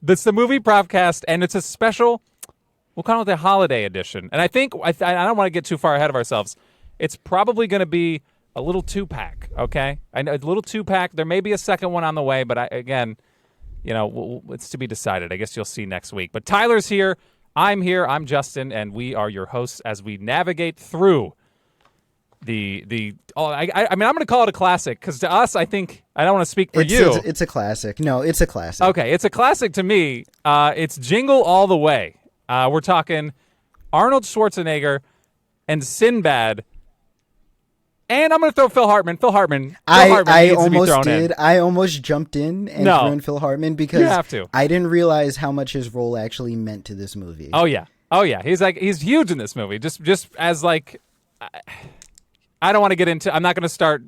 That's the movie Propcast, and it's a special, we'll call it the holiday edition. And I think, I don't want to get too far ahead of ourselves. It's probably going to be a little 2-pack, okay? I know, a little 2-pack. There may be a second one on the way, but again, it's to be decided. I guess you'll see next week. But Tyler's here. I'm here. I'm Justin, and we are your hosts as we navigate through I'm going to call it a classic because to us, I think, I don't want to speak for you. It's a classic. No, it's a classic. Okay, it's a classic to me. It's Jingle All the Way. We're talking Arnold Schwarzenegger and Sinbad. And I'm going to throw Phil Hartman. I needs almost to be thrown did. in. I almost jumped in and threw in Phil Hartman because you have to. I didn't realize how much his role actually meant to this movie. Oh yeah. He's huge in this movie. Just as like, I don't want to get into. I'm not going to start,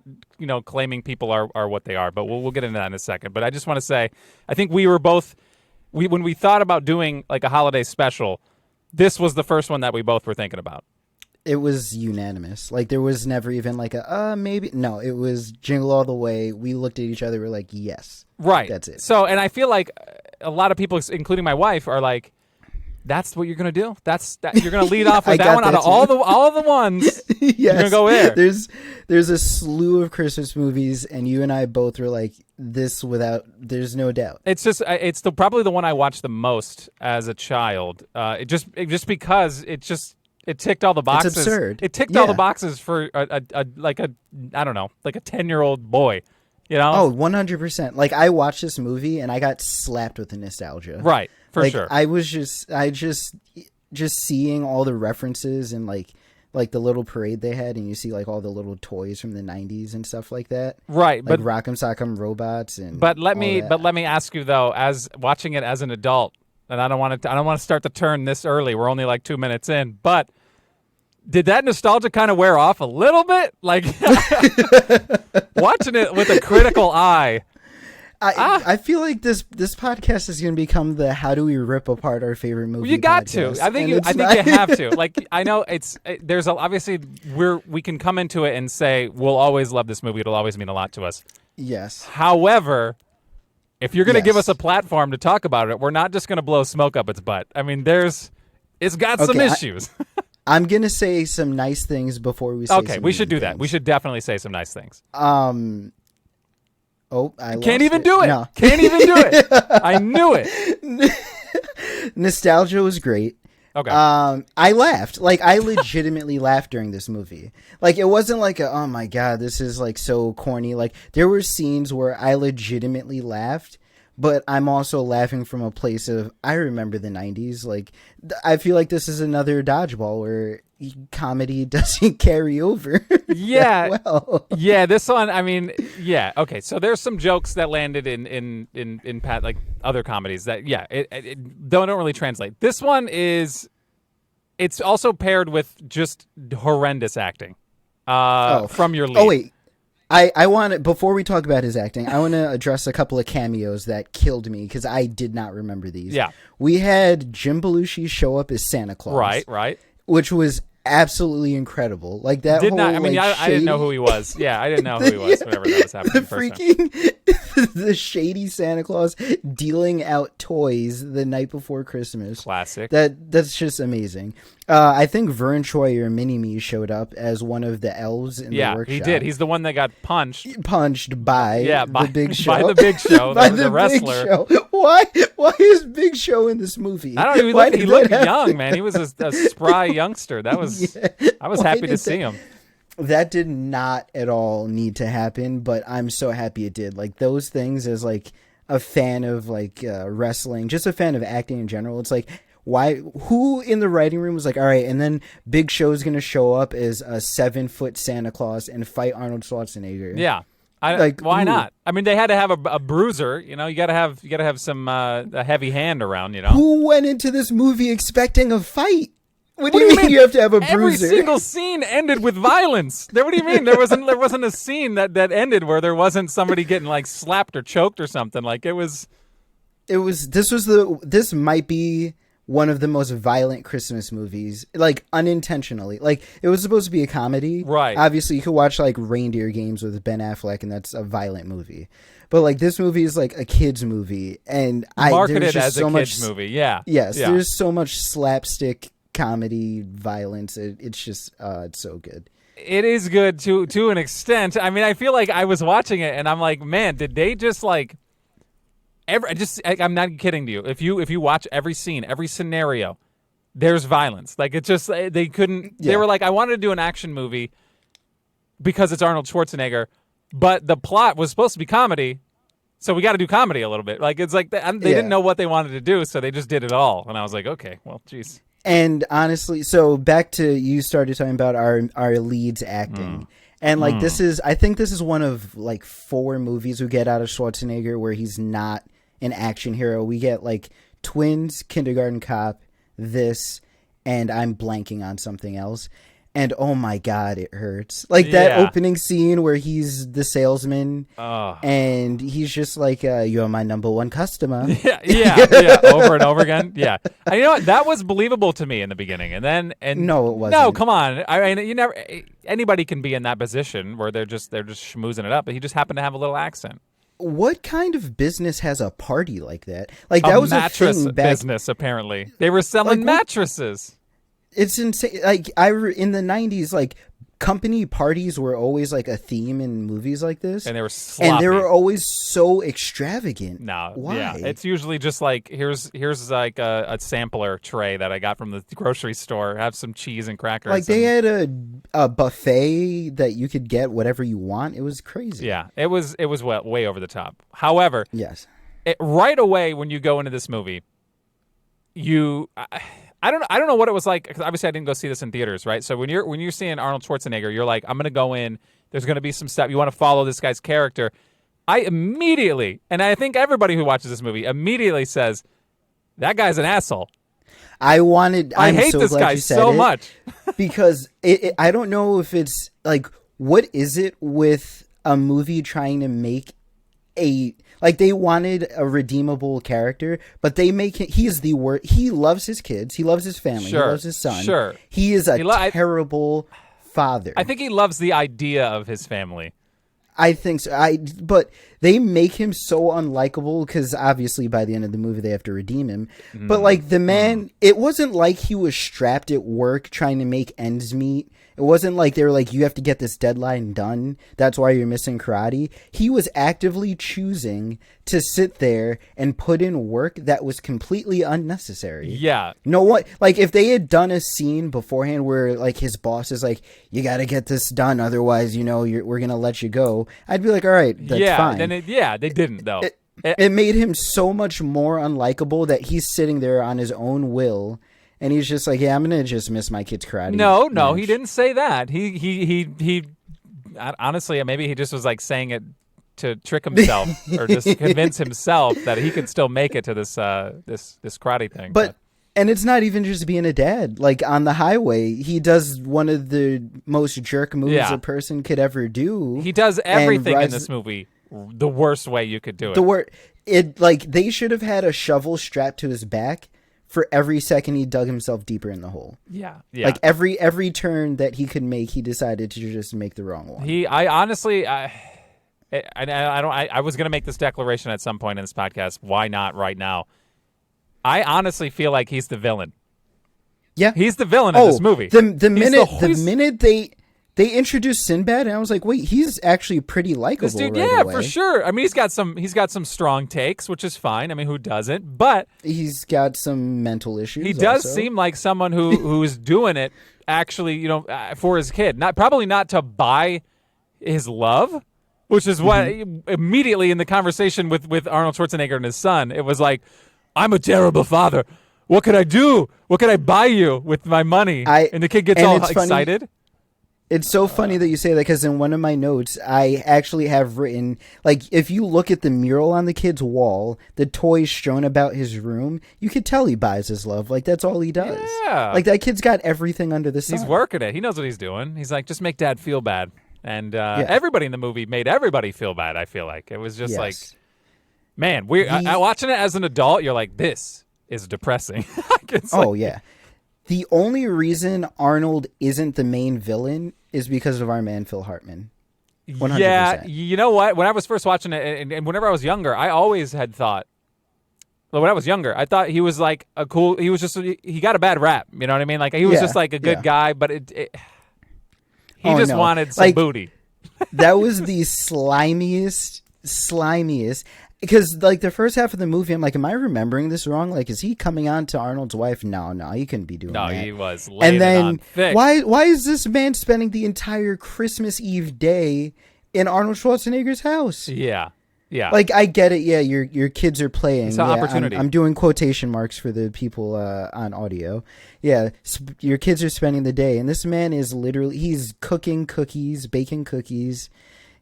claiming people are what they are. But we'll get into that in a second. But I just want to say, I think we were both, when we thought about doing like a holiday special, this was the first one that we both were thinking about. It was unanimous. Like, there was never even like maybe. No, it was Jingle All the Way. We looked at each other. We're like, yes. Right. That's it. So, and I feel like a lot of people, including my wife, are like, that's what you're going to do? You're going to lead off with that one out of all the ones. Yes. You're going to go there. There's a slew of Christmas movies, and you and I both were like, there's no doubt. It's just, probably the one I watched the most as a child. Just because it ticked all the boxes. It's absurd. It ticked all the boxes for a 10-year-old boy, Oh, 100%. Like, I watched this movie and I got slapped with the nostalgia. Right, for sure. I just seeing all the references and like the little parade they had, and you see like all the little toys from the 90s and stuff like that. Right, like but Rock'em Sock'em Robots and. But let me ask you though, as watching it as an adult. And I don't want to start the turn this early. We're only like 2 minutes in. But did that nostalgia kind of wear off a little bit? Like watching it with a critical eye. I feel like this podcast is going to become the how do we rip apart our favorite movie. You got podcast. to. I think you have to. Like, I know obviously we can come into it and say we'll always love this movie. It'll always mean a lot to us. Yes. However, if you're going to give us a platform to talk about it, we're not just going to blow smoke up its butt. I mean, it's got some issues. I'm going to say some nice things before we say okay, we should do that. We should definitely say some nice things. I can't even do it. No. Can't even do it. I knew it. Nostalgia was great. Okay. I laughed. Like, I legitimately laughed during this movie. Like, it wasn't like oh my God, this is like so corny. Like, there were scenes where I legitimately laughed, but I'm also laughing from a place of, I remember the 90s. Like, I feel like this is another dodgeball where comedy doesn't carry over. Yeah. Well. Yeah, this one, I mean, yeah. Okay, so there's some jokes that landed in like other comedies that, yeah, it don't really translate. This one it's also paired with just horrendous acting from your lead. Oh, wait. I want to, before we talk about his acting, I want to address a couple of cameos that killed me because I did not remember these. Yeah. We had Jim Belushi show up as Santa Claus. Right. Which was absolutely incredible. Like that I didn't know who he was. Yeah, I didn't know who he was whenever that was happening. The shady Santa Claus dealing out toys the night before Christmas. Classic. That's just amazing. I think Vern Troyer or Mini-Me showed up as one of the elves in the workshop. Yeah, he did. He's the one that got punched by the Big Show. By the Big Show. By the wrestler. Big Show. Why is Big Show in this movie? I don't know. He looked young, man. He was a spry youngster. I was happy to see him. That did not at all need to happen, but I'm so happy it did. Like, those things, as like a fan of like wrestling, just a fan of acting in general, it's like, who in the writing room was like, all right, and then Big Show's going to show up as a 7-foot Santa Claus and fight Arnold Schwarzenegger. Yeah. Why not? I mean, they had to have a bruiser. You got to have some a heavy hand around. Who went into this movie expecting a fight? What do you mean you have to have a bruiser? Every single scene ended with violence. What do you mean there wasn't a scene that ended where there wasn't somebody getting like slapped or choked or something? Like, this might be one of the most violent Christmas movies, like unintentionally. Like it was supposed to be a comedy, right? Obviously, you could watch like Reindeer Games with Ben Affleck, and that's a violent movie. But like this movie is like a kids movie, and marketed as a kids movie. Yeah, yes, yeah. There's so much slapstick comedy violence. It's just it's so good. It is good to an extent. I mean, I feel like I was watching it, and I'm like, man, did they just like? I'm not kidding to you. If you watch every scene, every scenario, there's violence. Like it's just they couldn't. Yeah. They were like, I wanted to do an action movie because it's Arnold Schwarzenegger, but the plot was supposed to be comedy, so we got to do comedy a little bit. Like it's like they didn't know what they wanted to do, so they just did it all. And I was like, okay, well, geez. And honestly, so back to you started talking about our leads acting. And like I think this is one of like 4 movies we get out of Schwarzenegger where he's not an action hero. We get like Twins, Kindergarten Cop, this, and I'm blanking on something else. And oh my God, it hurts. Like that opening scene where he's the salesman and he's just like, you're my number one customer. Yeah. Over and over again. Yeah. And you know what? That was believable to me in the beginning. And no, it wasn't. No, come on. I mean, anybody can be in that position where they're just schmoozing it up, but he just happened to have a little accent. What kind of business has a party like that? Like that was a thing back... business. Apparently, they were selling mattresses. It's insane. Like in the 90s, like company parties were always like a theme in movies like this, and they were sloppy. And they were always so extravagant. No, why? Yeah, it's usually just like here's like a sampler tray that I got from the grocery store. Have some cheese and crackers. Like they had a buffet that you could get whatever you want. It was crazy. Yeah, it was way over the top. However, yes, right away when you go into this movie, I don't know what it was like, because obviously I didn't go see this in theaters, right? So when you're seeing Arnold Schwarzenegger, you're like, I'm going to go in. There's going to be some stuff. You want to follow this guy's character. I immediately, and I think everybody who watches this movie immediately says, that guy's an asshole. I hate so this guy so much. Because I don't know if it's like, what is it with a movie trying to make like they wanted a redeemable character, but they make him, he is the worst. He loves his kids. He loves his family. Sure, he loves his son. Sure. He is a terrible father. I think he loves the idea of his family. I think so. But they make him so unlikable because obviously by the end of the movie they have to redeem him. But like the man, it wasn't like he was strapped at work trying to make ends meet. It wasn't like they were like, you have to get this deadline done. That's why you're missing karate. He was actively choosing to sit there and put in work that was completely unnecessary. Yeah. No what? Like if they had done a scene beforehand where like his boss is like, you got to get this done, otherwise, we're gonna let you go. I'd be like, all right, that's fine. Then they didn't though. It made him so much more unlikable that he's sitting there on his own will. And he's just like, yeah, I'm gonna just miss my kid's karate. No, he didn't say that. He honestly, maybe he just was like saying it to trick himself or just convince himself that he could still make it to this karate thing. But and it's not even just being a dad. Like on the highway, he does one of the most jerk moves a person could ever do. He does everything in this movie the worst way you could do it. They should have had a shovel strapped to his back for every second he dug himself deeper in the hole. Yeah. Like every turn that he could make, he decided to just make the wrong one. I was going to make this declaration at some point in this podcast. Why not right now? I honestly feel like he's the villain. Yeah, he's the villain in this movie. The minute they introduced Sinbad, and I was like, wait, he's actually pretty likable. This dude, right away. For sure. I mean, he's got some strong takes, which is fine. I mean, who doesn't? But he's got some mental issues. He does seem like someone who's doing it actually, for his kid. Probably not to buy his love, which is what immediately in the conversation with Arnold Schwarzenegger and his son, it was like, I'm a terrible father. What could I do? What could I buy you with my money? And the kid gets all excited. Funny. It's so funny that you say that because in one of my notes, I actually have written, like, if you look at the mural on the kid's wall, the toys strewn about his room, you could tell he buys his love. Like, that's all he does. Yeah. Like, that kid's got everything under the sun. He's working it. He knows what he's doing. He's like, just make dad feel bad. And everybody in the movie made everybody feel bad, I feel like. It was just like, man, watching it as an adult, you're like, this is depressing. Yeah. The only reason Arnold isn't the main villain is because of our man Phil Hartman. 100%. Yeah, you know what? When I was first watching it, and whenever I was younger, I always had thought. Well, when I was younger, I thought he was like a cool. He was just he got a bad rap. You know what I mean? Like he was just like a good guy, but he just wanted some booty. That was the slimiest. Because like the first half of the movie, I'm like, am I remembering this wrong? Like, is he coming on to Arnold's wife? No, he couldn't be doing that. No, he was laying it on thick. Why is this man spending the entire Christmas Eve day in Arnold Schwarzenegger's house? Yeah. Like, I get it. Yeah, your kids are playing. It's an opportunity. I'm doing quotation marks for the people on audio. Yeah, your kids are spending the day, and this man is literally he's cooking cookies, baking cookies.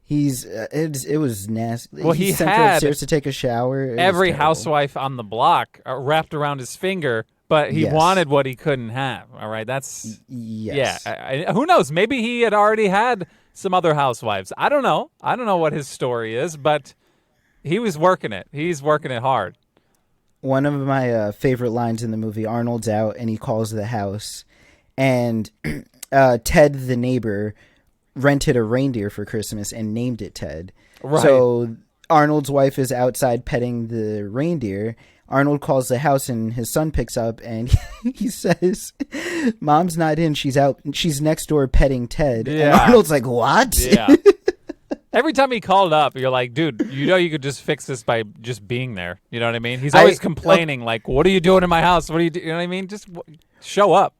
It was nasty. Well, he sent had her upstairs to take a shower. Every housewife on the block wrapped around his finger, but he wanted what he couldn't have. All right, that's yes. Yeah. Who knows? Maybe he had already had some other housewives. I don't know. I don't know what his story is, but he was working it. He's working it hard. One of my favorite lines in the movie: Arnold's out and he calls the house, and Ted, the neighbor, rented a reindeer for Christmas and named it Ted. Right. So Arnold's wife is outside petting the reindeer. Arnold calls the house and his son picks up and he says, "Mom's not in. She's out. She's next door petting Ted." Yeah. And Arnold's like, "What?" Yeah. Every time he called up, you're like, dude, you could just fix this by just being there. You know what I mean? He's always complaining, like, what are you doing in my house? What are you doing? You know what I mean? Just show up.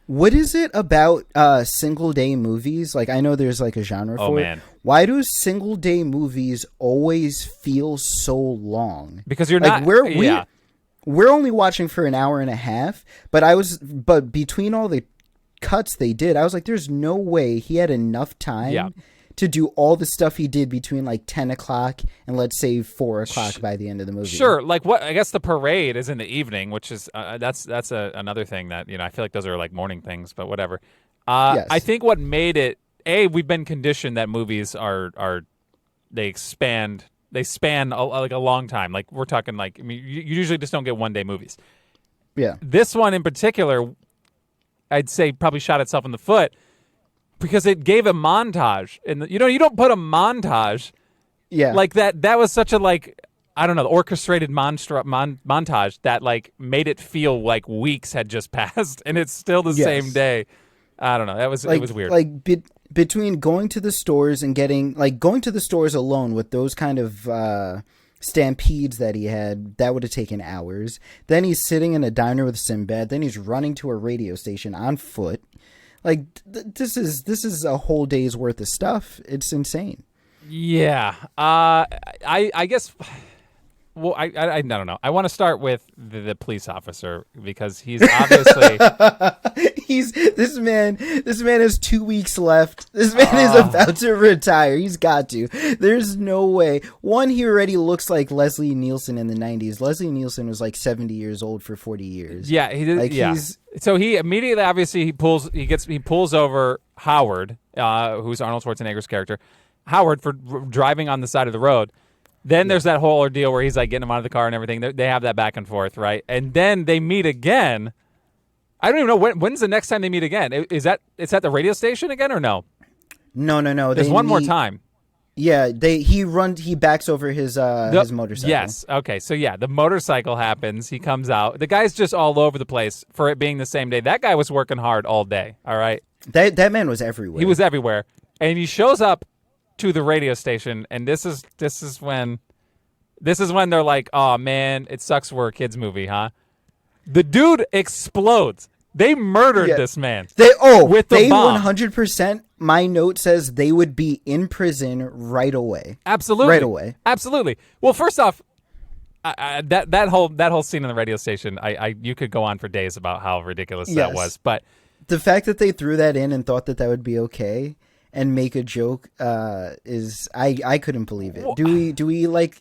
What is it about single day movies? Like, I know there's like a genre for it. Why do single day movies always feel so long? Because you're like, not. We're only watching for an hour and a half, but between all the cuts they did, I was like, there's no way he had enough time to do all the stuff he did between like 10 o'clock and let's say 4 o'clock by the end of the movie. Sure. Like what, I guess the parade is in the evening, which is, that's another thing that, I feel like those are like morning things, but whatever. Yes. I think what made it, we've been conditioned that movies they span like a long time. Like we're talking like, you usually just don't get one day movies. Yeah. This one in particular, I'd say probably shot itself in the foot because it gave a montage. And you don't put a montage like that. That was such a I don't know, orchestrated montage that like made it feel like weeks had just passed and it's still the same day. I don't know. It was weird. Like between going to the stores and going to the stores alone with those kind of stampedes that he had, that would have taken hours. Then he's sitting in a diner with Sinbad. Then he's running to a radio station on foot. Like this is a whole day's worth of stuff. It's insane. Yeah. I guess. Well, I don't know. I want to start with the police officer because he's obviously this man has 2 weeks left. This man is about to retire. He's got to. There's no way. One, he already looks like Leslie Nielsen in the 90s. Leslie Nielsen was like 70 years old for 40 years. Yeah, he did. So he immediately, obviously, he pulls over Howard, who's Arnold Schwarzenegger's character, Howard, for driving on the side of the road. Then there's that whole ordeal where he's like getting him out of the car and everything. They have that back and forth, right? And then they meet again. I don't even know when's the next time they meet again. It's at the radio station again or no? No. There's one more time. Yeah, he backs over his motorcycle. Yes. Okay. So yeah, the motorcycle happens. He comes out. The guy's just all over the place for it being the same day. That guy was working hard all day. All right. That man was everywhere. He was everywhere, and he shows up to the radio station, and this is when they're like, "Oh man, it sucks we're a kids movie, huh?" The dude explodes. They murdered this man. With the bomb. 100%. My note says they would be in prison right away. Absolutely, right away. Absolutely. Well, first off, that whole scene in the radio station, you could go on for days about how ridiculous that was, but the fact that they threw that in and thought that would be okay and make a joke is I couldn't believe it. Do we like?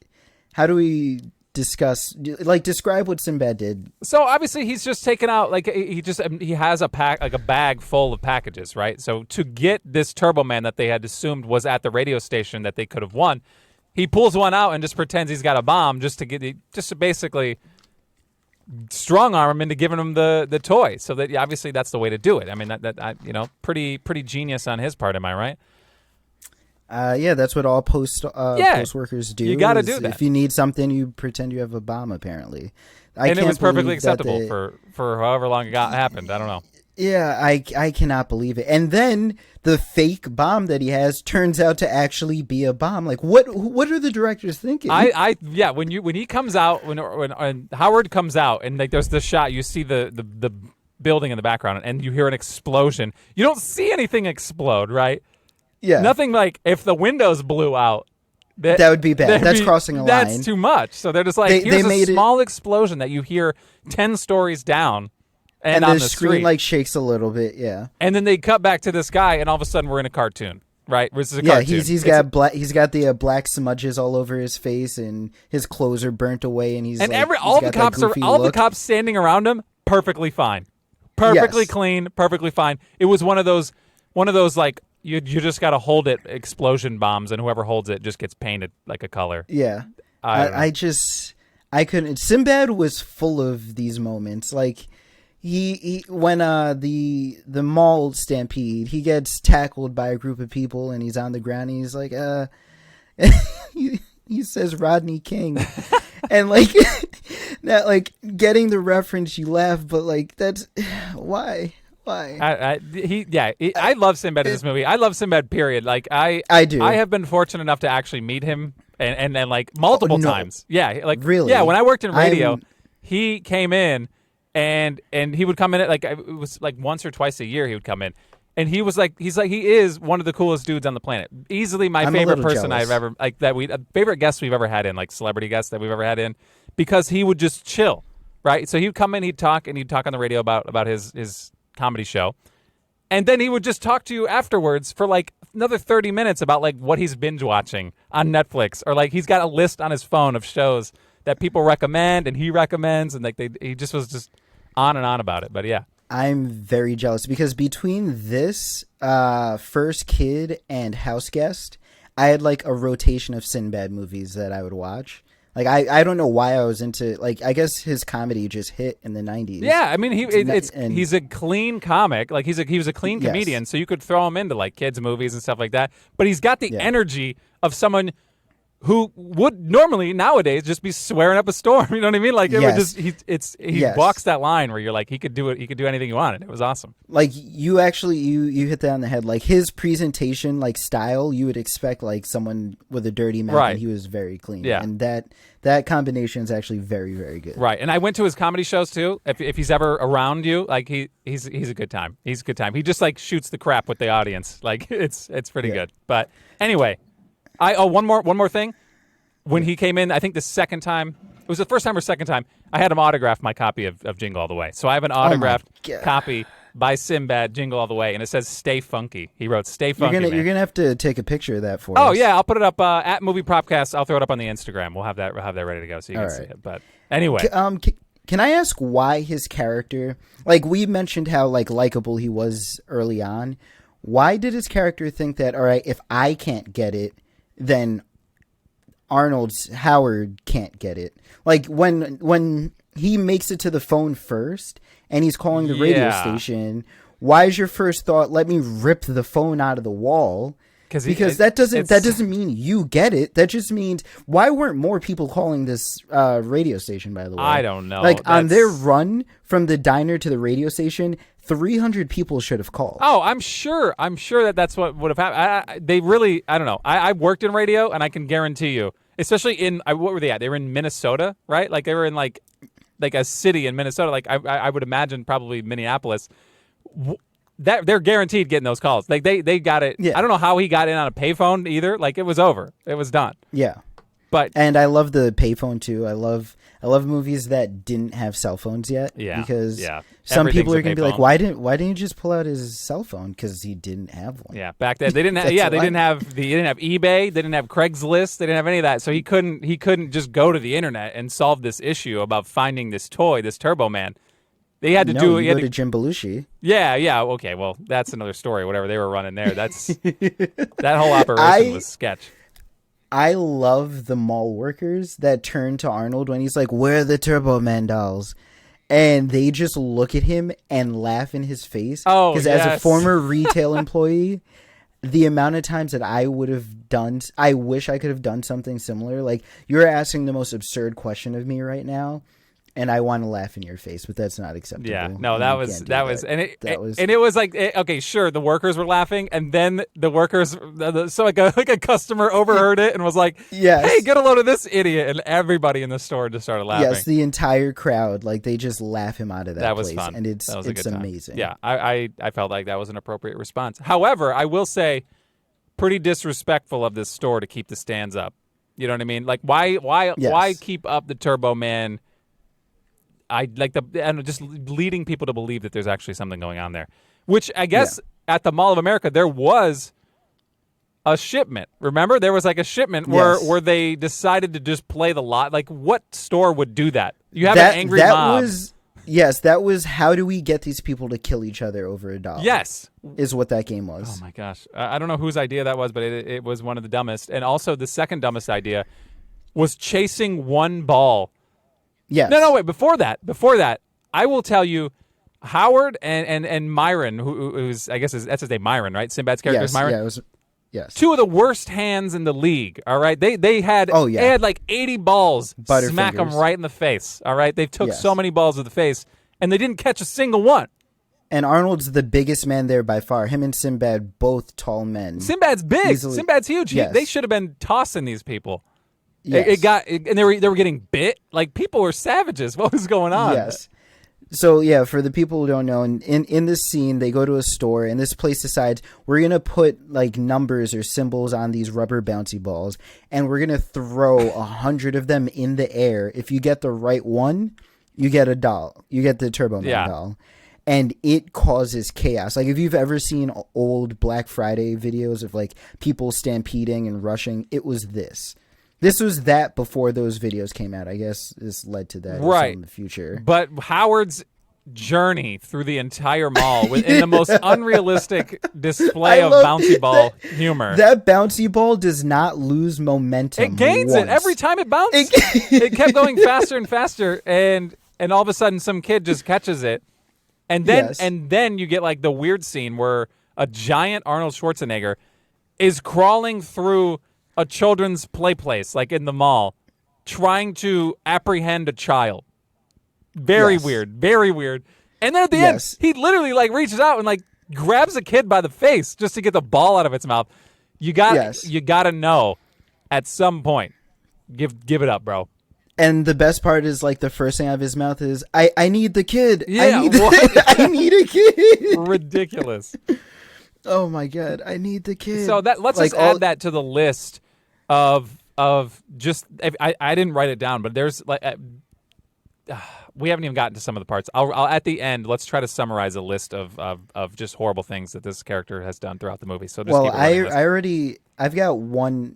How do we describe what Sinbad did? So obviously he's just taken out he has a bag full of packages, right? So to get this Turbo Man that they had assumed was at the radio station that they could have won, he pulls one out and just pretends he's got a bomb just to basically strong arm him into giving him the toy. So that obviously that's the way to do it. I mean, pretty genius on his part. Am I right? Yeah, that's what all post workers do. You got to do that. If you need something, you pretend you have a bomb. Apparently, and it was perfectly acceptable for however long it happened. I don't know. Yeah, I cannot believe it. And then the fake bomb that he has turns out to actually be a bomb. Like, what are the directors thinking? When he comes out, when Howard comes out, and like there's this shot, you see the building in the background, and you hear an explosion. You don't see anything explode, right? Yeah. Nothing like if the windows blew out. That would be bad. That's crossing a line. That's too much. So they're just like, here's a small explosion that you hear 10 stories down. And on the screen street. like shakes a little bit, yeah. And then they cut back to this guy, and all of a sudden we're in a cartoon, right? This is a cartoon. He's got the black smudges all over his face, and his clothes are burnt away, and all the cops standing around him, perfectly fine, perfectly clean, perfectly fine. It was one of those like you just got to hold it explosion bombs, and whoever holds it just gets painted like a color. Yeah, I couldn't. Sinbad was full of these moments, like. He when the mall stampede, he gets tackled by a group of people and he's on the ground and he's like, he says Rodney King, and like that, like getting the reference, you laugh, but like that's why. I love Sinbad in this movie. I love Sinbad. Period. Like I do. I have been fortunate enough to actually meet him and like multiple times. Yeah, like really. Yeah, when I worked in radio, he came in. And he would come in at it was like once or twice a year he would come in, and he is one of the coolest dudes on the planet. Easily my favorite person jealous. I've ever favorite guest we've ever had in, like celebrity guest that we've ever had in, because he would just chill, right? So he'd come in, he'd talk on the radio about his comedy show, and then he would just talk to you afterwards for like another 30 minutes about like what he's binge watching on Netflix, or like he's got a list on his phone of shows that people recommend and he recommends, and like he just was just on and on about it. But yeah, I'm very jealous because between this First Kid and House Guest, I had like a rotation of Sinbad movies that I would watch. Like I don't know why I was into, like, I guess his comedy just hit in the 90s. Yeah, I mean he's a clean comic. Like he was a clean comedian, so you could throw him into like kids movies and stuff like that. But he's got the energy of someone who would normally nowadays just be swearing up a storm. You know what I mean? Like it would just he walks that line where you're like, he could do anything he wanted. It was awesome. Like you actually you hit that on the head. Like his presentation, like style, you would expect like someone with a dirty mouth, right. And he was very clean. Yeah. And that combination is actually very, very good. Right. And I went to his comedy shows too. If he's ever around you, like he's a good time. He's a good time. He just like shoots the crap with the audience. Like it's pretty good. But anyway. One more thing. When he came in, I think the second time, it was the first time or second time, I had him autograph my copy of Jingle All the Way. So I have an autographed copy by Sinbad, Jingle All the Way, and it says "Stay Funky." He wrote "Stay Funky." You're gonna have to take a picture of that for us. Oh yeah, I'll put it up at Movie Propcast. I'll throw it up on the Instagram. We'll have that ready to go so you can see it. But anyway, can I ask why his character? Like we mentioned how like likable he was early on. Why did his character think that, all right, if I can't get it, then Howard can't get it? Like when he makes it to the phone first and he's calling the radio station, why is your first thought, let me rip the phone out of the wall? Because that doesn't mean you get it. That just means, why weren't more people calling this radio station, by the way? I don't know. Like on their run from the diner to the radio station, 300 people should have called. Oh, I'm sure that's what would have happened. I don't know. I worked in radio, and I can guarantee you, especially in, what were they at? They were in Minnesota, right? Like they were in like a city in Minnesota. Like I would imagine probably Minneapolis. That they're guaranteed getting those calls. Like they got it. Yeah. I don't know how he got in on a payphone either. Like it was over. It was done. Yeah. And I love the payphone too. I love movies that didn't have cell phones yet. Yeah. Because some people are gonna be like, why didn't you just pull out his cell phone? Because he didn't have one. Yeah. Back then they didn't have. They didn't have eBay. They didn't have Craigslist. They didn't have any of that. So he couldn't just go to the internet and solve this issue about finding this toy, this Turbo Man. They had to do it. You go to Jim Belushi. Yeah. Okay, well, that's another story. Whatever they were running there, that's that whole operation was sketch. I love the mall workers that turn to Arnold when he's like, "Where are the Turbo Man dolls?" and they just look at him and laugh in his face. Oh, because yes. as a former retail employee, the amount of times that I wish I could have done something similar. Like, you're asking the most absurd question of me right now, and I want to laugh in your face, but that's not acceptable. Yeah, no, and it was like, okay, sure, the workers were laughing, and then the workers, so like a customer overheard it and was like, yes. "Hey, get a load of this idiot!" And everybody in the store just started laughing. Yes, the entire crowd, like, they just laugh him out of that was place, fun. and it's amazing. Yeah, I felt like that was an appropriate response. However, I will say, pretty disrespectful of this store to keep the stands up. You know what I mean? Like, why keep up the Turbo Man? And just leading people to believe that there's actually something going on there, which I guess at the Mall of America there was a shipment. Remember, there was like a shipment where they decided to just play the lot. Like, what store would do that? You have an angry mob. That was how do we get these people to kill each other over a dollar? Yes, is what that game was. Oh my gosh, I don't know whose idea that was, but it was one of the dumbest. And also the second dumbest idea was chasing one ball. Yes. No, wait. Before that, I will tell you, Howard and Myron, who's I guess that's his name, Myron, right? Sinbad's character is Myron. Yeah, yes. Two of the worst hands in the league. All right, they had like 80 balls, smack them right in the face. All right, they took so many balls to the face, and they didn't catch a single one. And Arnold's the biggest man there by far. Him and Sinbad, both tall men. Sinbad's big. Easily. Sinbad's huge. Yes. They should have been tossing these people. Yes. And they were getting bit. Like, people were savages. What was going on? Yes. So, yeah, for the people who don't know, in this scene, they go to a store, and this place decides, we're going to put, like, numbers or symbols on these rubber bouncy balls, and we're going to throw 100 of them in the air. If you get the right one, you get a doll. You get the Turbo Man doll. And it causes chaos. Like, if you've ever seen old Black Friday videos of, like, people stampeding and rushing, it was this. This was that before those videos came out. I guess this led to that in the future. But Howard's journey through the entire mall in the most unrealistic display of bouncy ball humor. That bouncy ball does not lose momentum. It gains it every time it bounces. It kept going faster and faster, and all of a sudden some kid just catches it. And then you get like the weird scene where a giant Arnold Schwarzenegger is crawling through a children's play place, like in the mall, trying to apprehend a child. Very weird. And then at the end, he literally like reaches out and like grabs a kid by the face just to get the ball out of its mouth. You got to know at some point. Give it up, bro. And the best part is, like, the first thing out of his mouth is, I need the kid. Yeah, I need a kid. Ridiculous. Oh my God, I need the kid. So let's just add that to the list of just, I didn't write it down, but there's like, we haven't even gotten to some of the parts. I'll at the end, let's try to summarize a list of just horrible things that this character has done throughout the movie. So just I've got one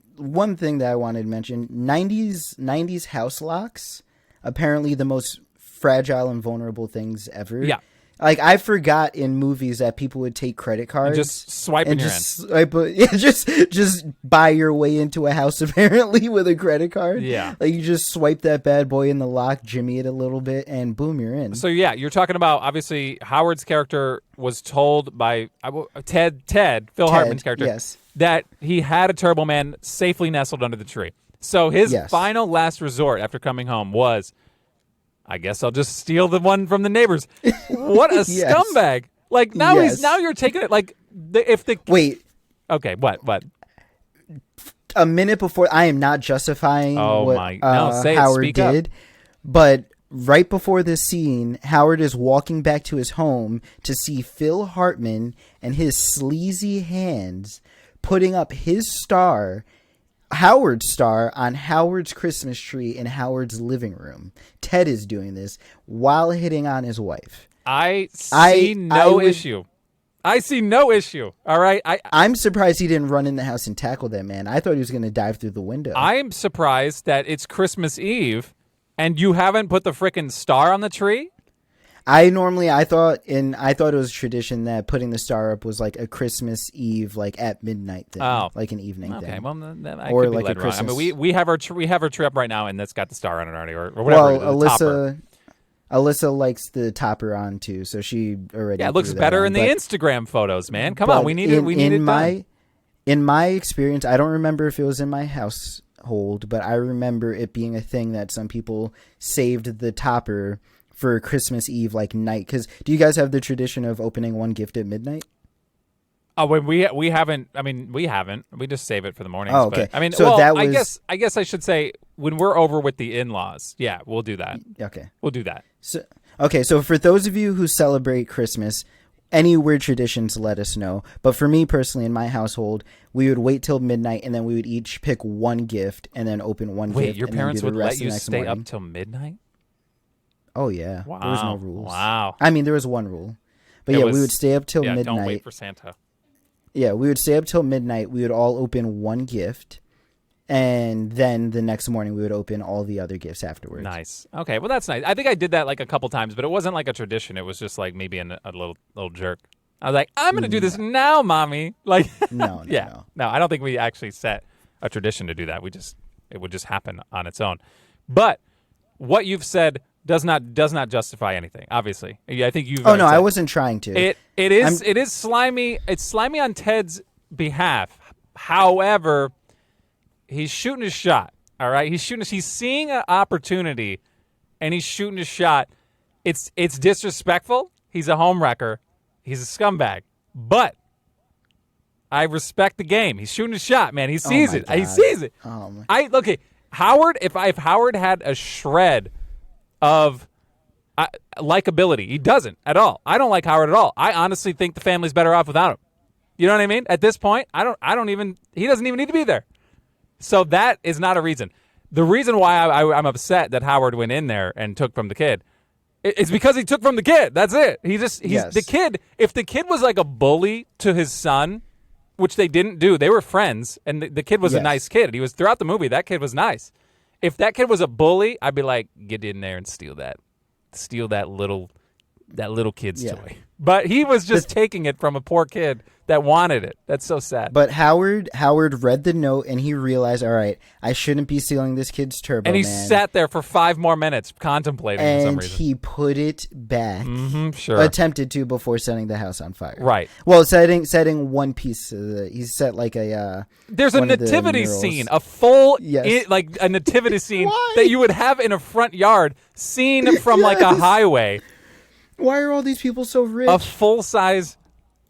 thing that I wanted to mention. 90s house locks, apparently the most fragile and vulnerable things ever. Yeah. Like, I forgot in movies that people would take credit cards and just swipe in your hand. Just buy your way into a house, apparently, with a credit card. Yeah. Like, you just swipe that bad boy in the lock, jimmy it a little bit, and boom, you're in. So, yeah, you're talking about, obviously, Howard's character was told by Phil Hartman's character, that he had a Turbo Man safely nestled under the tree. So his final last resort after coming home was, I guess I'll just steal the one from the neighbors. What a scumbag! Like, now you're taking it like wait. Okay, what? A minute before, I am not justifying what Howard did, but right before this scene, Howard is walking back to his home to see Phil Hartman and his sleazy hands putting up his star, Howard's star, on Howard's Christmas tree in Howard's living room. Ted is doing this while hitting on his wife. I see no issue. I see no issue. All right. I'm surprised he didn't run in the house and tackle that man. I thought he was going to dive through the window. I'm surprised that it's Christmas Eve and you haven't put the frickin' star on the tree. I thought it was tradition that putting the star up was like a Christmas Eve, like at midnight thing, like an evening thing. Okay, well, then I could be led wrong. I mean, we have our tree up right now, and that's got the star on it already, or whatever. Well, Alyssa likes the topper on too, so she already. Yeah, it looks threw that better on, in the but- Instagram photos, man. Come on, but we need it. We need it done. In my experience, I don't remember if it was in my household, but I remember it being a thing that some people saved the topper for Christmas Eve, like night. Because do you guys have the tradition of opening one gift at midnight? Oh, when we haven't. I mean, we haven't. We just save it for the mornings. Oh, okay. But, I mean, So well, that was- I guess I should say when we're over with the in-laws. Yeah, we'll do that. Okay. We'll do that. So for those of you who celebrate Christmas, any weird traditions, let us know. But for me personally, in my household, we would wait till midnight, and then we would each pick one gift, and then open one gift. Wait, your and then parents do the would rest let the you next stay morning. up till midnight? Oh yeah. Wow. There was no rules. Wow. I mean, there was one rule, but It we was- would stay up till Yeah, midnight. don't wait for Santa. Yeah, we would stay up till midnight. We would all open one gift, and then the next morning we would open all the other gifts afterwards. Nice. Okay, well that's nice. I think I did that like a couple times, but it wasn't like a tradition. It was just like me being a little jerk. I was like, I'm gonna do this now, mommy. Like, No, yeah, no, I don't think we actually set a tradition to do that. It would just happen on its own. But what you've said does not justify anything. Obviously, I think you've. Oh no, said I wasn't trying to. It is slimy. It's slimy on Ted's behalf. However, he's shooting his shot. All right, he's seeing an opportunity, and he's shooting his shot. It's disrespectful. He's a home wrecker. He's a scumbag. But I respect the game. He's shooting his shot, man. He sees my it. He God. sees it. Oh my. Howard. If Howard had a shred of likability, he doesn't at all. I don't like Howard at all. I honestly think the family's better off without him. You know what I mean? At this point, I don't even. He doesn't even need to be there. So that is not a reason. The reason why I'm upset that Howard went in there and took from the kid is because he took from the kid. That's it. Yes. The kid. If the kid was like a bully to his son, which they didn't do, they were friends, and the kid was a Yes. nice kid. He was throughout the movie. That kid was nice. If that kid was a bully, I'd be like, get in there and steal that little kid's Yeah. toy. But he was just taking it from a poor kid that wanted it. That's so sad. But Howard read the note and he realized, all right, I shouldn't be stealing this kid's Turbo and he Man. sat there for 5 more minutes contemplating for some and reason. he put it back. Sure. Attempted to before setting the house on fire. Right. Well, setting one piece of the. He set like a. There's a one of the nativity murals. scene, a full, Yes. like a nativity scene Why? that you would have in a front yard, seen from like a Yes. highway. Why are all these people so rich? A full-size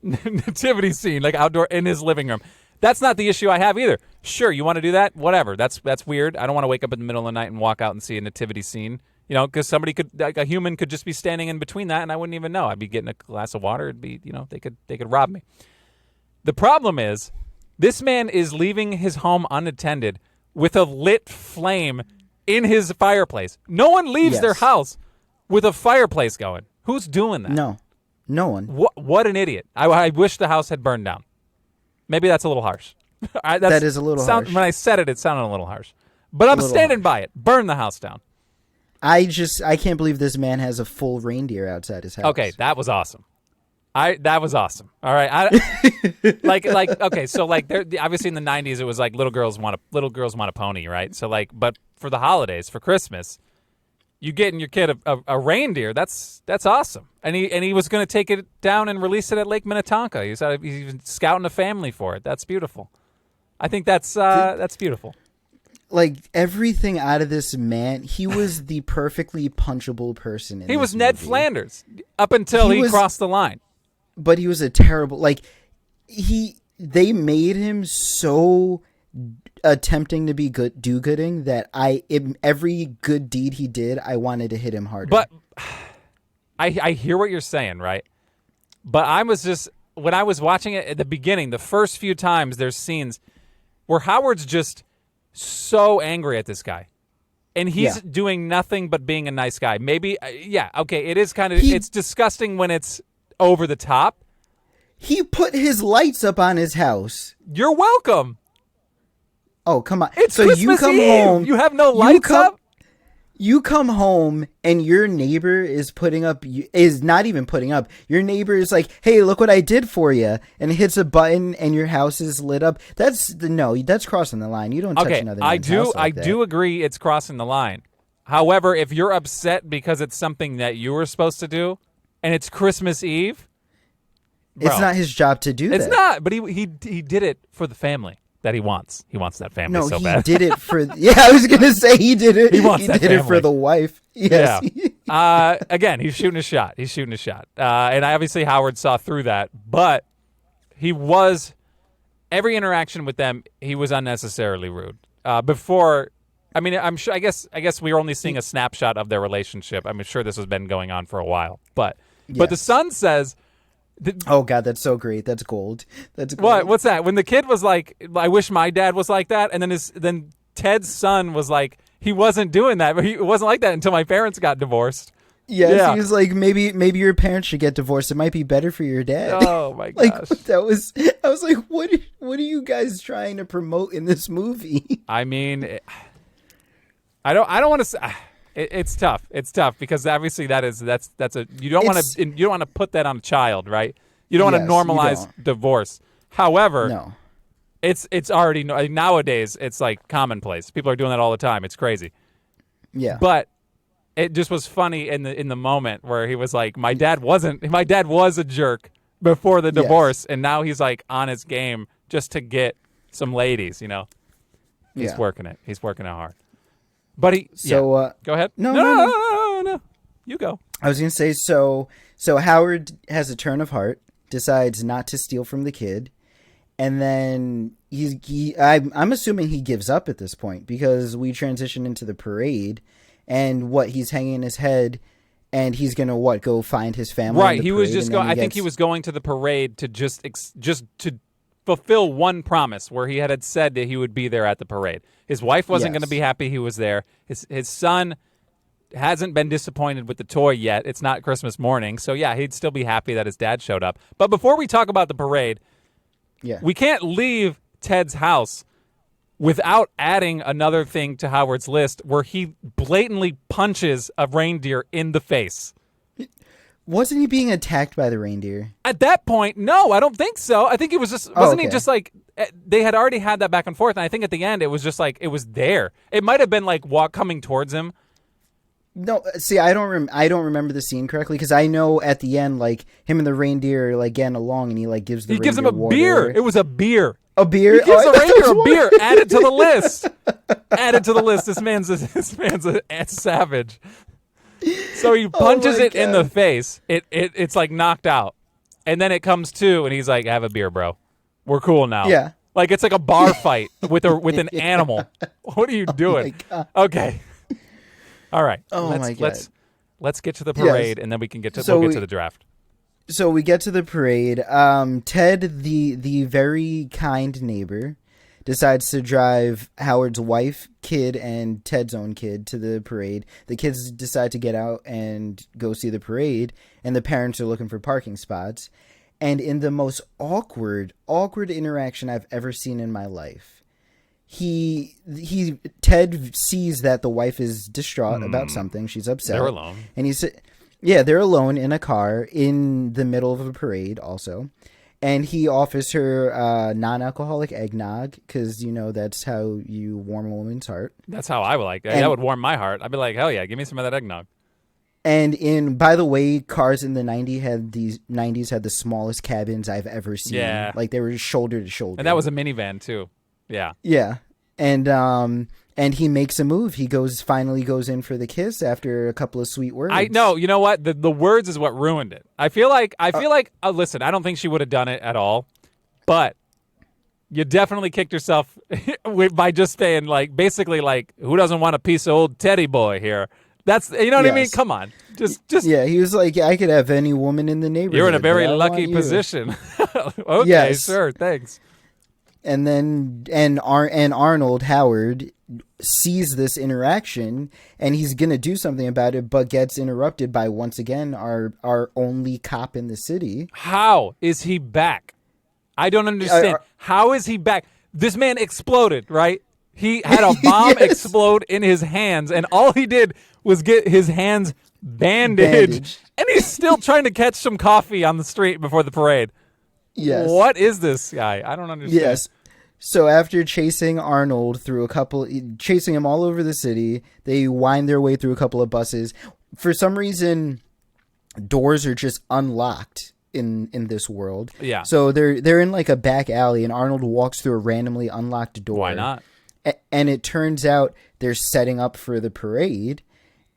nativity scene, like outdoor in his living room. That's not the issue I have either. Sure, you want to do that? Whatever. That's weird. I don't want to wake up in the middle of the night and walk out and see a nativity scene. You know, because somebody could, like a human, could just be standing in between that, and I wouldn't even know. I'd be getting a glass of water. It'd be, they could rob me. The problem is, this man is leaving his home unattended with a lit flame in his fireplace. No one leaves their Yes. house with a fireplace going. Who's doing that? No one. What an idiot. I wish the house had burned down. Maybe that's a little harsh. That is a little harsh. When I said it, it sounded a little harsh. But I'm standing by it. Burn the house down. I can't believe this man has a full reindeer outside his house. Okay, that was awesome. That was awesome. All right. Okay, so like there obviously in the 90s it was like little girls want a pony, right? So like, but for the holidays, for Christmas, you getting your kid a reindeer, that's awesome. And he was going to take it down and release it at Lake Minnetonka. He's scouting a family for it. That's beautiful. I think that's beautiful. Like everything out of this man, he was the perfectly punchable person. He was Ned Flanders up until he crossed the line. But he was a terrible, they made him so attempting to be do-gooding that every good deed he did, I wanted to hit him harder. But I hear what you're saying, right? But I was just, when I was watching it at the beginning, the first few times there's scenes where Howard's just so angry at this guy. And he's doing nothing but being a nice guy. Maybe, okay, it is kind of, it's disgusting when it's over the top. He put his lights up on his house. You're welcome. Oh, come on. It's so Christmas you come Eve. home. You have no lights up? You come home and your neighbor is not even putting up. Your neighbor is like, "Hey, look what I did for you," and hits a button and your house is lit up. That's crossing the line. You don't touch another man's house like I that. do agree it's crossing the line. However, if you're upset because it's something that you were supposed to do and it's Christmas Eve, bro, it's not his job to do that. It's not, but he did it for the family that he wants. He wants that family so bad. No, he did it for... Yeah, I was going to say he did it. He wants that did family. It for the wife. Yes. Yeah. Again, he's shooting a shot. And obviously Howard saw through that, but every interaction with them, he was unnecessarily rude. Before... I mean, I'm sure. I guess we were only seeing a snapshot of their relationship. I'm sure this has been going on for a while. But the son says, "Oh God, that's so great. That's gold. That's gold." What? What's that? When the kid was like, "I wish my dad was like that," and then Ted's son was like, "He wasn't doing that. But it wasn't like that until my parents got divorced." Yes, yeah. He was like, maybe your parents should get divorced. It might be better for your dad. Oh my gosh, I was like, what are you guys trying to promote in this movie? I mean. I don't want to say it's tough. It's tough because obviously that's a you don't want to put that on a child, right? You don't want to normalize divorce. However, no. It's already nowadays it's like commonplace. People are doing that all the time. It's crazy. Yeah. But it just was funny in the moment where he was like, my dad was a jerk before the divorce, and now he's like on his game just to get some ladies, you know. He's working it. He's working it hard. But go ahead. No. You go. I was going to say, so Howard has a turn of heart, decides not to steal from the kid, and then I'm assuming he gives up at this point because we transition into the parade, and he's hanging his head, and he's going to go find his family. Right. He was just going. I think he was going to the parade to just to fulfill one promise where he had said that he would be there at the parade. His wife wasn't going to be happy he was there. His son hasn't been disappointed with the toy yet. It's not Christmas morning. So, yeah, he'd still be happy that his dad showed up. But before we talk about the parade, we can't leave Ted's house without adding another thing to Howard's list where he blatantly punches a reindeer in the face. Wasn't he being attacked by the reindeer? At that point, no, I don't think so. I think it was just, wasn't he just like, they had already had that back and forth, and I think at the end it was just like, it was there. It might have been like coming towards him. No, see, I don't remember the scene correctly, because I know at the end, like, him and the reindeer are, like, getting along, and he, like, gives the reindeer him a water. beer. It was a beer. A beer? He gives the reindeer a beer. Add it to the list. Add it to the list. This man's a savage. So he punches it in the face. It's like knocked out. And then it comes to, and he's like, have a beer, bro. We're cool now. Yeah. Like it's like a bar fight with an animal. What are you doing? Okay. All right. My God. Let's get to the parade, and then we can get to we'll get to the draft. So we get to the parade. Ted, the very kind neighbor, decides to drive Howard's wife, kid, and Ted's own kid to the parade. The kids decide to get out and go see the parade, and the parents are looking for parking spots. And in the most awkward interaction I've ever seen in my life, Ted sees that the wife is distraught about something. She's upset. They're alone. And they're alone in a car in the middle of a parade also. And he offers her non-alcoholic eggnog because, that's how you warm a woman's heart. That's how I would like that. That would warm my heart. I'd be like, hell yeah, give me some of that eggnog. And by the way, cars in the 90s had the smallest cabins I've ever seen. Yeah. Like they were shoulder to shoulder. And that was a minivan too. Yeah. Yeah. And he makes a move. He finally goes in for the kiss after a couple of sweet words. I know. You know what? The words is what ruined it. I feel like listen, I don't think she would have done it at all, but you definitely kicked yourself by just saying basically who doesn't want a piece of old teddy boy here? That's, what I mean? Come on. Just yeah, he was like, I could have any woman in the neighborhood. You're in a very lucky position. Okay, yes. Sure, thanks. And then Arnold Howard sees this interaction, and he's gonna do something about it, but gets interrupted by once again our only cop in the city. How is he back? I don't understand. How is he back? This man exploded, right? He had a bomb explode in his hands, and all he did was get his hands bandaged. And he's still trying to catch some coffee on the street before the parade. Yes. What is this guy? I don't understand. Yes. So after chasing Arnold chasing him all over the city, they wind their way through a couple of buses. For some reason, doors are just unlocked in this world. Yeah. So they're in like a back alley, and Arnold walks through a randomly unlocked door. Why not? And it turns out they're setting up for the parade.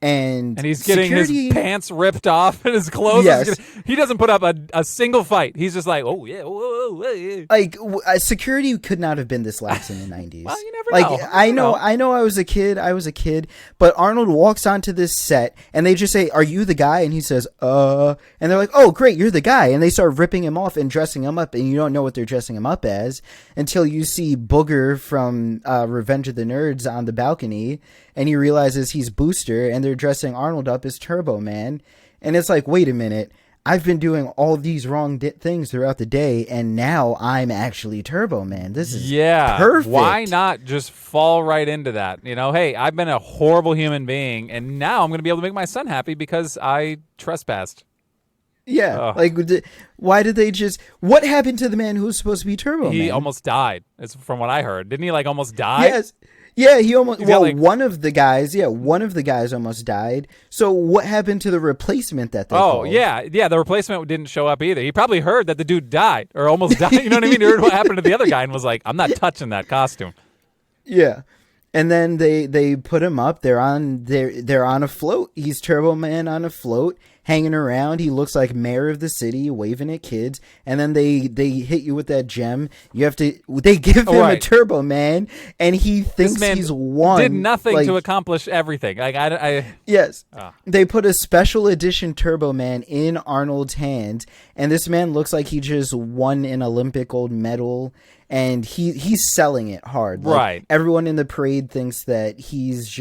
And he's getting his pants ripped off and his clothes. Yes. He doesn't put up a single fight. He's just like, oh, yeah, whoa, yeah. Like, security could not have been this lax in the 90s. Well, you never know. Like, I know I was a kid, but Arnold walks onto this set, and they just say, are you the guy? And he says, and they're like, oh, great, you're the guy. And they start ripping him off and dressing him up, and you don't know what they're dressing him up as until you see Booger from Revenge of the Nerds on the balcony, and he realizes he's Booster, and they're dressing Arnold up as Turbo Man. And it's like, wait a minute, I've been doing all these wrong things throughout the day, and now I'm actually Turbo Man. This is perfect. Why not just fall right into that? You know, hey, I've been a horrible human being, and now I'm going to be able to make my son happy because I trespassed. Yeah, like, why did they just... What happened to the man who was supposed to be Turbo Man? He almost died, from what I heard. Didn't he, like, almost die? Yes. Yeah, he almost... one of the guys almost died. So what happened to the replacement that they called? Yeah, the replacement didn't show up either. He probably heard that the dude died or almost died. You know what I mean? He heard what happened to the other guy and was like, I'm not touching that costume. Yeah. And then they put him up. They're on a float. He's Turbo Man on a float, hanging around. He looks like mayor of the city, waving at kids. And then they hit you with that gem. They give him a Turbo Man, and he thinks he's won. Did nothing to accomplish everything. Like yes, they put a special edition Turbo Man in Arnold's hands, and this man looks like he just won an Olympic gold medal. And he's selling it hard. Like, right. Everyone in the parade thinks that he's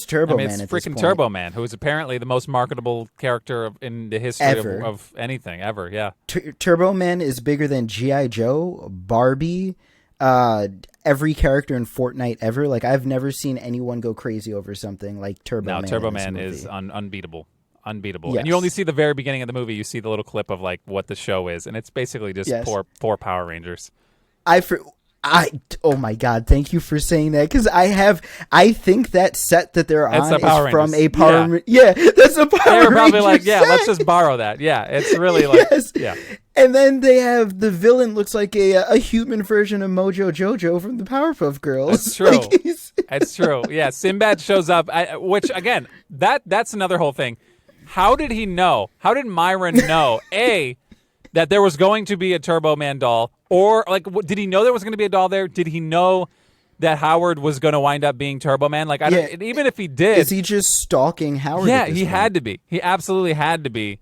Turbo Man it's at this freaking point. Turbo Man, who is apparently the most marketable character in the history of anything ever. Yeah. Turbo Man is bigger than G.I. Joe, Barbie, every character in Fortnite ever. Like, I've never seen anyone go crazy over something like Turbo Man. No, Turbo Man is unbeatable. Unbeatable. Yes. And you only see the very beginning of the movie. You see the little clip of like what the show is, and it's basically just poor Power Rangers. Oh my God! Thank you for saying that, because I think that set that they're on is from a Power. Yeah, that's a Power Ranger. They're probably like, set. let's just borrow that. Yeah, it's really like, yeah. And then they have the villain looks like a human version of Mojo Jojo from the Powerpuff Girls. That's true. That's true. Yeah, Sinbad shows up, which again, that's another whole thing. How did he know? How did Myron know? That there was going to be a Turbo Man doll, or like, did he know there was going to be a doll there? Did he know that Howard was going to wind up being Turbo Man? Like, even if he did, is he just stalking Howard? Yeah, he had to be. He absolutely had to be.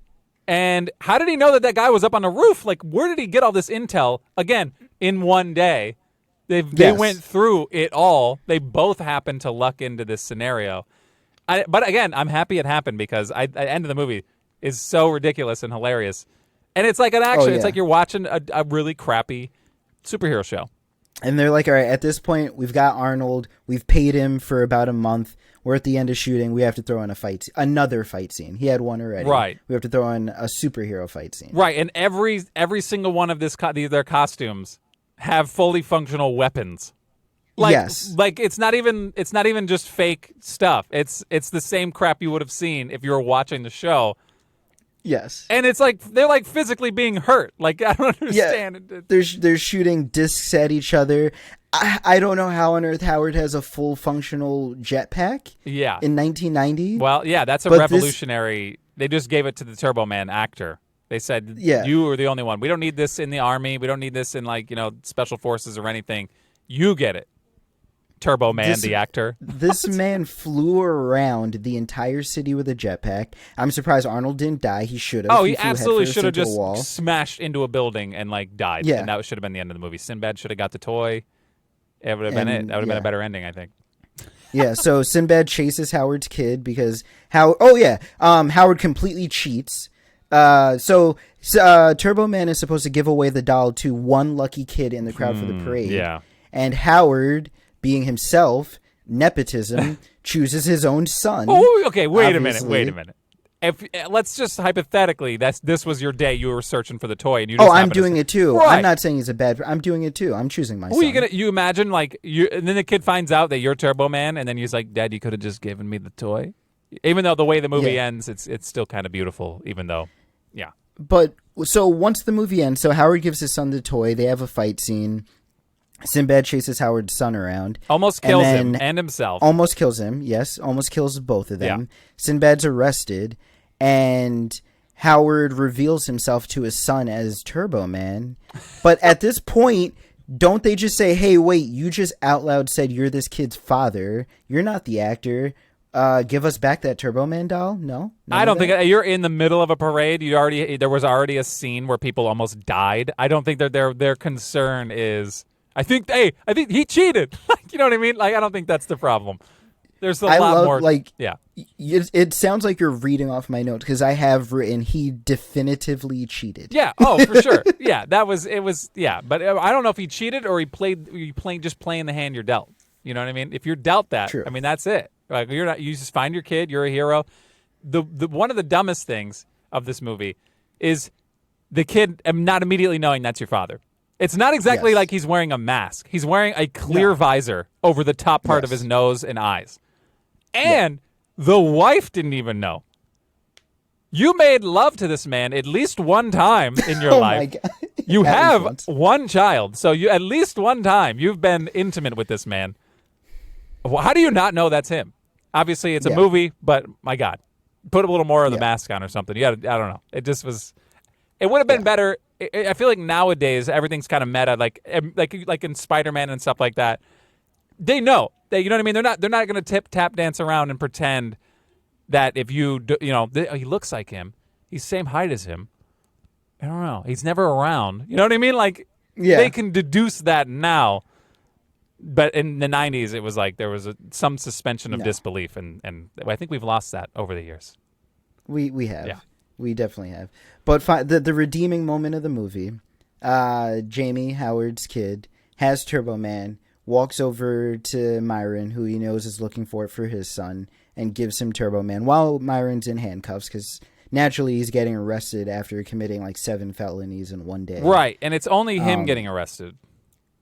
And how did he know that guy was up on the roof? Like, where did he get all this intel? Again, in one day, they went through it all. They both happened to luck into this scenario. But again, I'm happy it happened because the end of the movie is so ridiculous and hilarious. And it's like it's like you're watching a really crappy superhero show. And they're like, all right, at this point, we've got Arnold. We've paid him for about a month. We're at the end of shooting. We have to throw in another fight scene. He had one already. Right. We have to throw in a superhero fight scene. Right. And every single one of their costumes have fully functional weapons. Like, yes. Like it's not even just fake stuff. It's the same crap you would have seen if you were watching the show. Yes. And it's like they're like physically being hurt. Like, I don't understand. Yeah, they're shooting discs at each other. I don't know how on earth Howard has a full functional jetpack. Yeah. In 1990. Well, yeah, that's a revolutionary. They just gave it to the Turbo Man actor. They said, you are the only one. We don't need this in the Army. We don't need this in special forces or anything. You get it. Turbo Man, the actor. This man flew around the entire city with a jetpack. I'm surprised Arnold didn't die. He should have. Oh, he absolutely should have just smashed into a building and died. Yeah. And that should have been the end of the movie. Sinbad should have got the toy. It would have been it. That would have been a better ending, I think. Yeah, so Sinbad chases Howard's kid because Howard completely cheats. So Turbo Man is supposed to give away the doll to one lucky kid in the crowd for the parade. Yeah. And Howard, being himself, nepotism, chooses his own son. Oh, okay, wait a minute. if let's just hypothetically, this was your day. You were searching for the toy, and you. Oh, I'm doing it too. Right. I'm not saying he's a bad. I'm doing it too. I'm choosing my Well, son. you imagine like and then the kid finds out that you're Turbo Man, and then he's like, "Dad, you could have just given me the toy." Even though the way the movie ends, it's still kind of beautiful. Even though, yeah. But so once the movie ends, so Howard gives his son the toy. They have a fight scene. Sinbad chases Howard's son around. Almost kills him and himself. Almost kills him, yes. Almost kills both of them. Yeah. Sinbad's arrested, and Howard reveals himself to his son as Turbo Man. But at this point, don't they just say, hey, wait, you just out loud said you're this kid's father. You're not the actor. Give us back that Turbo Man doll? No? I don't think you're in the middle of a parade. There was already a scene where people almost died. I don't think that their concern is... I think he cheated. You know what I mean? Like, I don't think that's the problem. There's a lot more. Like, yeah. It sounds like you're reading off my notes because I have written he definitively cheated. Yeah. Oh, for sure. Yeah. It was. Yeah. But I don't know if he cheated or he playing the hand you're dealt. You know what I mean? If you're dealt that, True. I mean, that's it. Like, you're not. You just find your kid. You're a hero. The one of the dumbest things of this movie is the kid not immediately knowing that's your father. It's not exactly like he's wearing a mask. He's wearing a clear visor over the top part of his nose and eyes. And the wife didn't even know. You made love to this man at least one time in your life. My God. You have one child. So at least one time you've been intimate with this man. How do you not know that's him? Obviously, it's a movie, but my God. Put a little more of the mask on or something. I don't know. It just was... It would have been better... I feel like nowadays everything's kind of meta, like in Spider-Man and stuff like that. They know, you know what I mean. They're not going to tap dance around and pretend that if he looks like him, he's same height as him. I don't know. He's never around. You know what I mean? Like they can deduce that now, but in the '90s it was like there was some suspension of disbelief, and I think we've lost that over the years. We have. Yeah. We definitely have. But the redeeming moment of the movie, Jamie, Howard's kid, has Turbo Man, walks over to Myron, who he knows is looking for his son, and gives him Turbo Man while Myron's in handcuffs because naturally he's getting arrested after committing like 7 felonies in one day. Right, and it's only him getting arrested.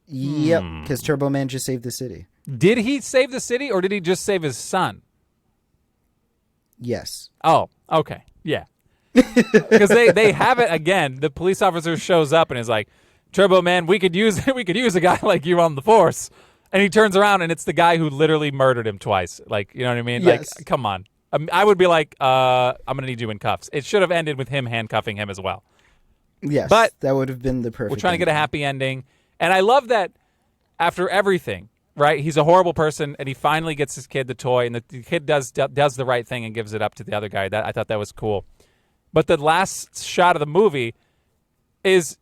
Yep, because Turbo Man just saved the city. Did he save the city, or did he just save his son? Yes. Oh, okay. Yeah. Because they have it again. The police officer shows up and is like, "Turbo Man, we could use a guy like you on the force." And he turns around and it's the guy who literally murdered him twice. Like, you know what I mean? Yes. Like, come on. I would be like, I'm gonna need you in cuffs. It should have ended with him handcuffing him as well. Yes, but that would have been the perfect. We're trying to get a happy ending, and I love that. After everything, right? He's a horrible person, and he finally gets his kid the toy, and the kid does the right thing and gives it up to the other guy. I thought that was cool. But the last shot of the movie is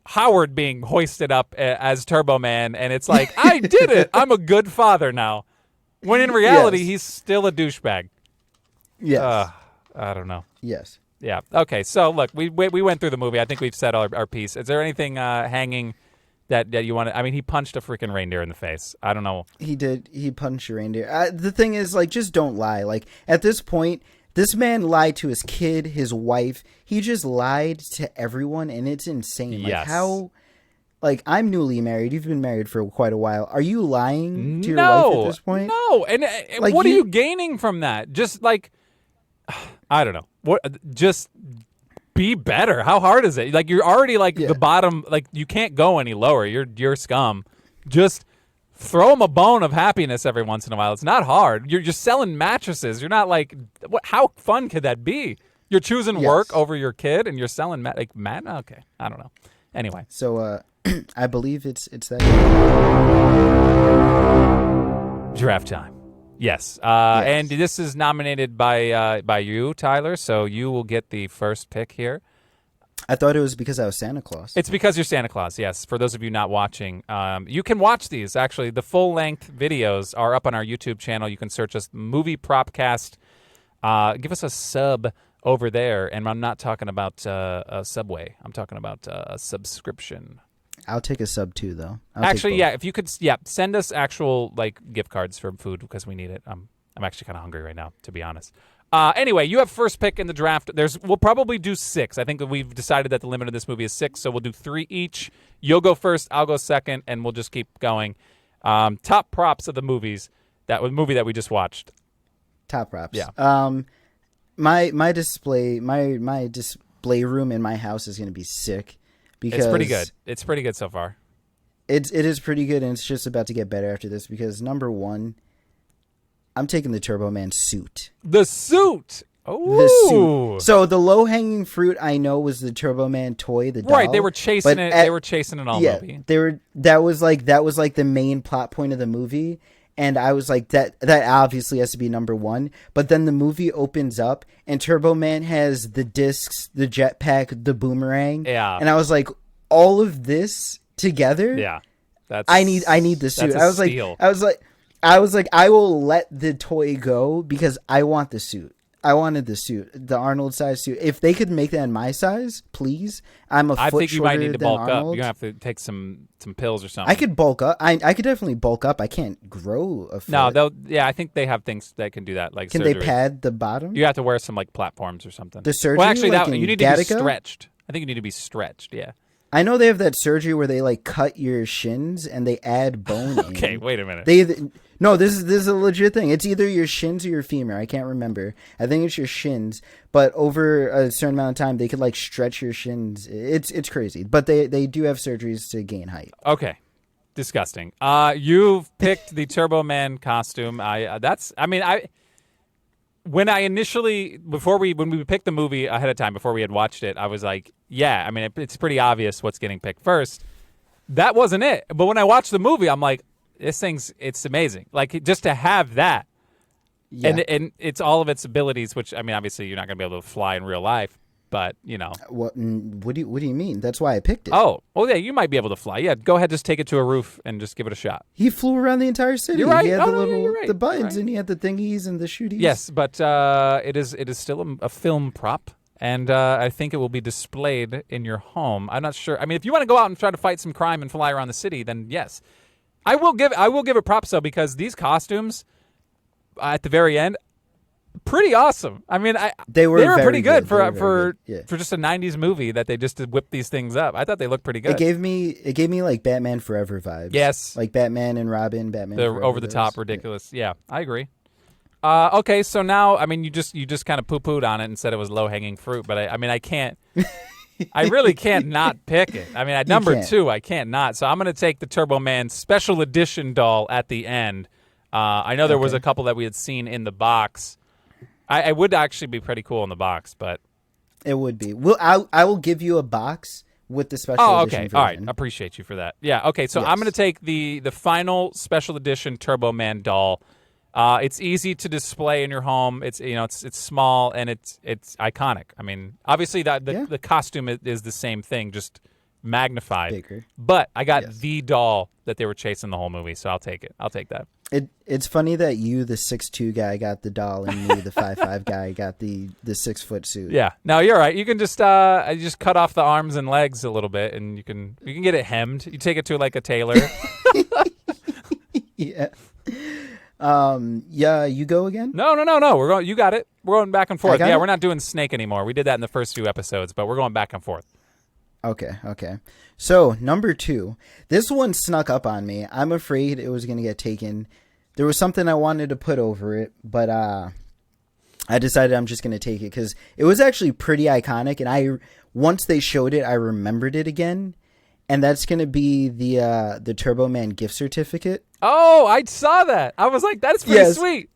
Howard being hoisted up as Turbo Man, and it's like, I did it. I'm a good father now. When in reality, he's still a douchebag. Yes. I don't know. Yes. Yeah. Okay. So look, we went through the movie. I think we've said our piece. Is there anything hanging that you want to? I mean, he punched a freaking reindeer in the face. I don't know. He did. He punched a reindeer. The thing is, like, just don't lie. Like, at this point, this man lied to his kid, his wife. He just lied to everyone, and it's insane. Like, how... Like, I'm newly married. You've been married for quite a while. Are you lying to your wife at this point? No. And like, what are you gaining from that? Just, like... I don't know. Just be better. How hard is it? Like, you're already, like, the bottom... Like, you can't go any lower. You're scum. Just... Throw them a bone of happiness every once in a while. It's not hard. You're just selling mattresses. You're not like, how fun could that be? You're choosing work over your kid, and you're selling Okay, I don't know. Anyway, so I believe it's that. Giraffe time. Yes, and this is nominated by you, Tyler. So you will get the first pick here. I thought it was because I was Santa Claus. It's because you're Santa Claus, yes. For those of you not watching, you can watch these, actually. The full-length videos are up on our YouTube channel. You can search us Movie Propcast. Give us a sub over there. And I'm not talking about a Subway. I'm talking about a subscription. I'll take a sub, too, though. Actually, if you could, send us actual, like, gift cards for food because we need it. I'm actually kind of hungry right now, to be honest. Anyway, you have first pick in the draft. We'll probably do 6. I think that we've decided that the limit of this movie is 6, so we'll do 3 each. You'll go first, I'll go second, and we'll just keep going. Top props of the movie that we just watched. Top props. Yeah. My display room in my house is going to be sick because It's pretty good. It's pretty good so far. It is pretty good, and it's just about to get better after this because number 1, I'm taking the Turbo Man suit. The suit. Ooh. The suit. So the low-hanging fruit I know was the Turbo Man toy, the doll. Right, they were chasing it. They were chasing it all movie. That was like the main plot point of the movie. And I was like, that obviously has to be number 1. But then the movie opens up, and Turbo Man has the discs, the jetpack, the boomerang. Yeah. And I was like, all of this together. Yeah. I need the suit. That's a steal. I was like, I will let the toy go because I want the suit. I wanted the suit, the Arnold size suit. If they could make that in my size, please. I'm a foot shorter than Arnold. I think you might need to bulk up. You're gonna have to take some pills or something. I could bulk up. I could definitely bulk up. I can't grow a foot. No, I think they have things that can do that. Like, can surgery. they pad the bottom? You have to wear some like platforms or something. The surgery. Well, actually, like you need to be stretched. I think you need to be stretched. Yeah. I know they have that surgery where they like cut your shins and they add bone. Okay, wait a minute. No, this is a legit thing. It's either your shins or your femur. I can't remember. I think it's your shins. But over a certain amount of time, they could like stretch your shins. It's crazy. But they do have surgeries to gain height. Okay, disgusting. You've picked the Turbo Man costume. When we picked the movie ahead of time before we had watched it, I was like, yeah. I mean, it's pretty obvious what's getting picked first. That wasn't it. But when I watched the movie, I'm like, it's amazing. Like, just to have that, yeah. and it's all of its abilities. Which, I mean, obviously you're not going to be able to fly in real life, but you know. What do you mean? That's why I picked it. Oh yeah, you might be able to fly. Yeah, go ahead, just take it to a roof and just give it a shot. He flew around the entire city. You're right. He had the buttons, and he had the thingies and the shooties. Yes, but it is still a film prop. And I think it will be displayed in your home. I'm not sure. I mean, if you want to go out and try to fight some crime and fly around the city, then yes. I will give it props, though, because these costumes at the very end, pretty awesome. I mean, they were pretty good for just a 90s movie that they just whipped these things up. I thought they looked pretty good. It gave me like Batman Forever vibes. Yes. Like Batman and Robin, Batman the Forever. Over the top, ridiculous. Yeah, I agree. Okay, so now, I mean, you just kind of poo-pooed on it and said it was low-hanging fruit, but I can't. I really can't not pick it. I mean, at number 2, I can't not. So I'm going to take the Turbo Man Special Edition doll at the end. I know there was a couple that we had seen in the box. I would actually be pretty cool in the box, but it would be. I will give you a box with the special edition version. All right. Appreciate you for that. Yeah, okay. So I'm going to take the final Special Edition Turbo Man doll. It's easy to display in your home. It's it's small and it's iconic. I mean, obviously the costume is the same thing, just magnified. Bigger. But I got the doll that they were chasing the whole movie, so I'll take it. I'll take that. It's funny that you, the 6'2" guy, got the doll, and me, the 5'5" guy, got the 6-foot suit. Yeah. No, you're right. You can just cut off the arms and legs a little bit, and you can get it hemmed. You take it to like a tailor. Yeah. Yeah, you go again? No. We're going. You got it. We're going back and forth. Yeah, we're not doing Snake anymore. We did that in the first few episodes, but we're going back and forth. Okay. So, number 2. This one snuck up on me. I'm afraid it was going to get taken. There was something I wanted to put over it, but I decided I'm just going to take it because it was actually pretty iconic, and once they showed it, I remembered it again. And that's going to be the Turbo Man gift certificate. Oh, I saw that. I was like, that's pretty sweet.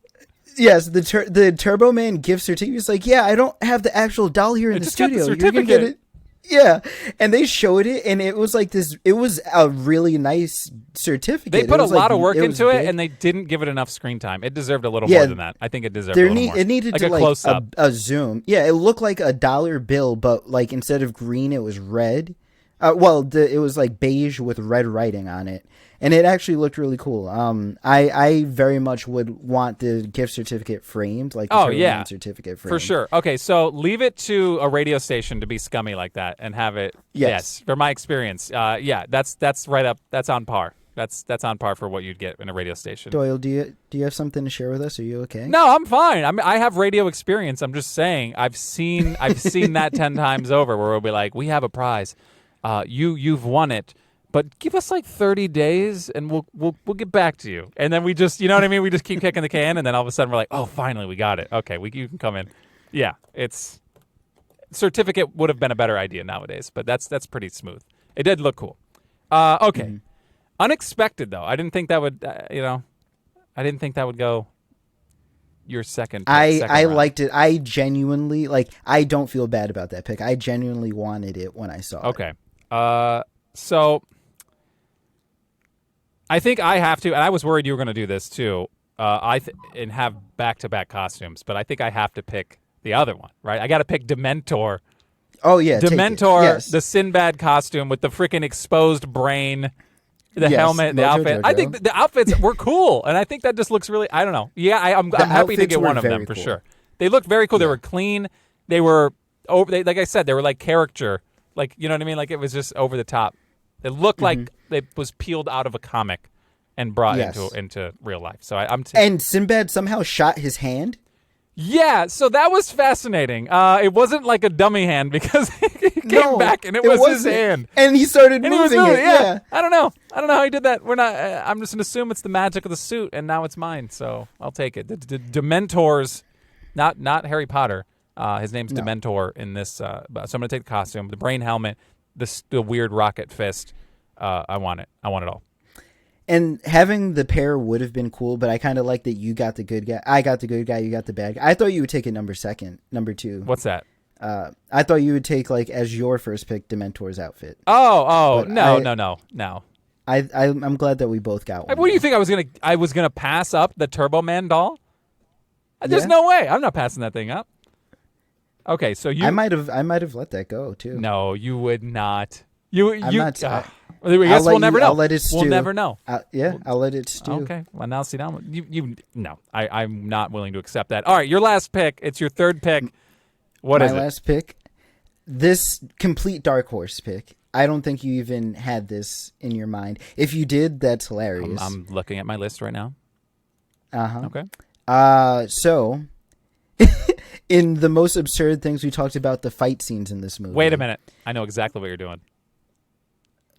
Yes, the Turbo Man gift certificate. It's like, yeah, I don't have the actual doll here in the studio. You're going to get it. Yeah. And they showed it, and it was like this. It was a really nice certificate. They put a lot of work into it, and they didn't give it enough screen time. It deserved a little more than that. I think it deserved a little more. It needed like to a close up. A zoom. Yeah, it looked like a dollar bill, but like instead of green, it was red. It was like beige with red writing on it, and it actually looked really cool. I very much would want the gift certificate framed, like the Turbo Man certificate framed. For sure. Okay, so leave it to a radio station to be scummy like that and have it. Yes, from my experience, that's right up. That's on par. That's on par for what you'd get in a radio station. Doyle, do you have something to share with us? Are you okay? No, I'm fine. I have radio experience. I'm just saying I've seen that 10 times over where we'll be like, we have a prize. You've won it. But give us like 30 days and we'll get back to you. And then we just, you know what I mean? We just keep kicking the can and then all of a sudden we're like, oh, finally we got it. Okay, you can come in. Yeah, it's certificate would have been a better idea nowadays, but that's pretty smooth. It did look cool. Okay. Mm-hmm. Unexpected though. I didn't think that would, I didn't think that would go your second. I liked it. I genuinely I don't feel bad about that pick. I genuinely wanted it when I saw it. Okay. So I think I have to, and I was worried you were going to do this too, and have back-to-back costumes, but I think I have to pick the other one, right? I got to pick Dementor. Oh, yeah. Dementor, yes. The Sinbad costume with the freaking exposed brain, the helmet, the outfit. I think the outfits were cool, and I think that just looks really, I don't know. Yeah, I'm happy to get one of them for sure. They looked very cool. Yeah. They were clean. They were, like I said, they were like caricature. Like, you know what I mean? Like it was just over the top. It looked like it was peeled out of a comic and brought into real life. So and Sinbad somehow shot his hand? Yeah, so that was fascinating. It wasn't like a dummy hand because he came back and it was his hand. And he started moving it. Yeah. I don't know how he did that. We're not. I'm just going to assume it's the magic of the suit, and now it's mine. So I'll take it. The Dementors, not Harry Potter. His name's Dementor in this. So I'm going to take the costume, the brain helmet, the weird rocket fist. I want it. I want it all. And having the pair would have been cool, but I kind of like that you got the good guy. I got the good guy. You got the bad guy. I thought you would take it number 2. What's that? I thought you would take as your first pick Dementor's outfit. Oh, no. I'm glad that we both got one. What do you think I was gonna pass up the Turbo Man doll? There's no way. I'm not passing that thing up. Okay, so I might have let that go too. No, you would not. I'm not. I guess we'll never know. I'll let it stew. We'll never know. I'll let it stew. Okay. Well, now see now no. I'm not willing to accept that. All right, your last pick. It's your third pick. What is it? My last pick. This complete dark horse pick. I don't think you even had this in your mind. If you did, that's hilarious. I'm looking at my list right now. Okay. So in the most absurd things, we talked about the fight scenes in this movie. Wait a minute. I know exactly what you're doing.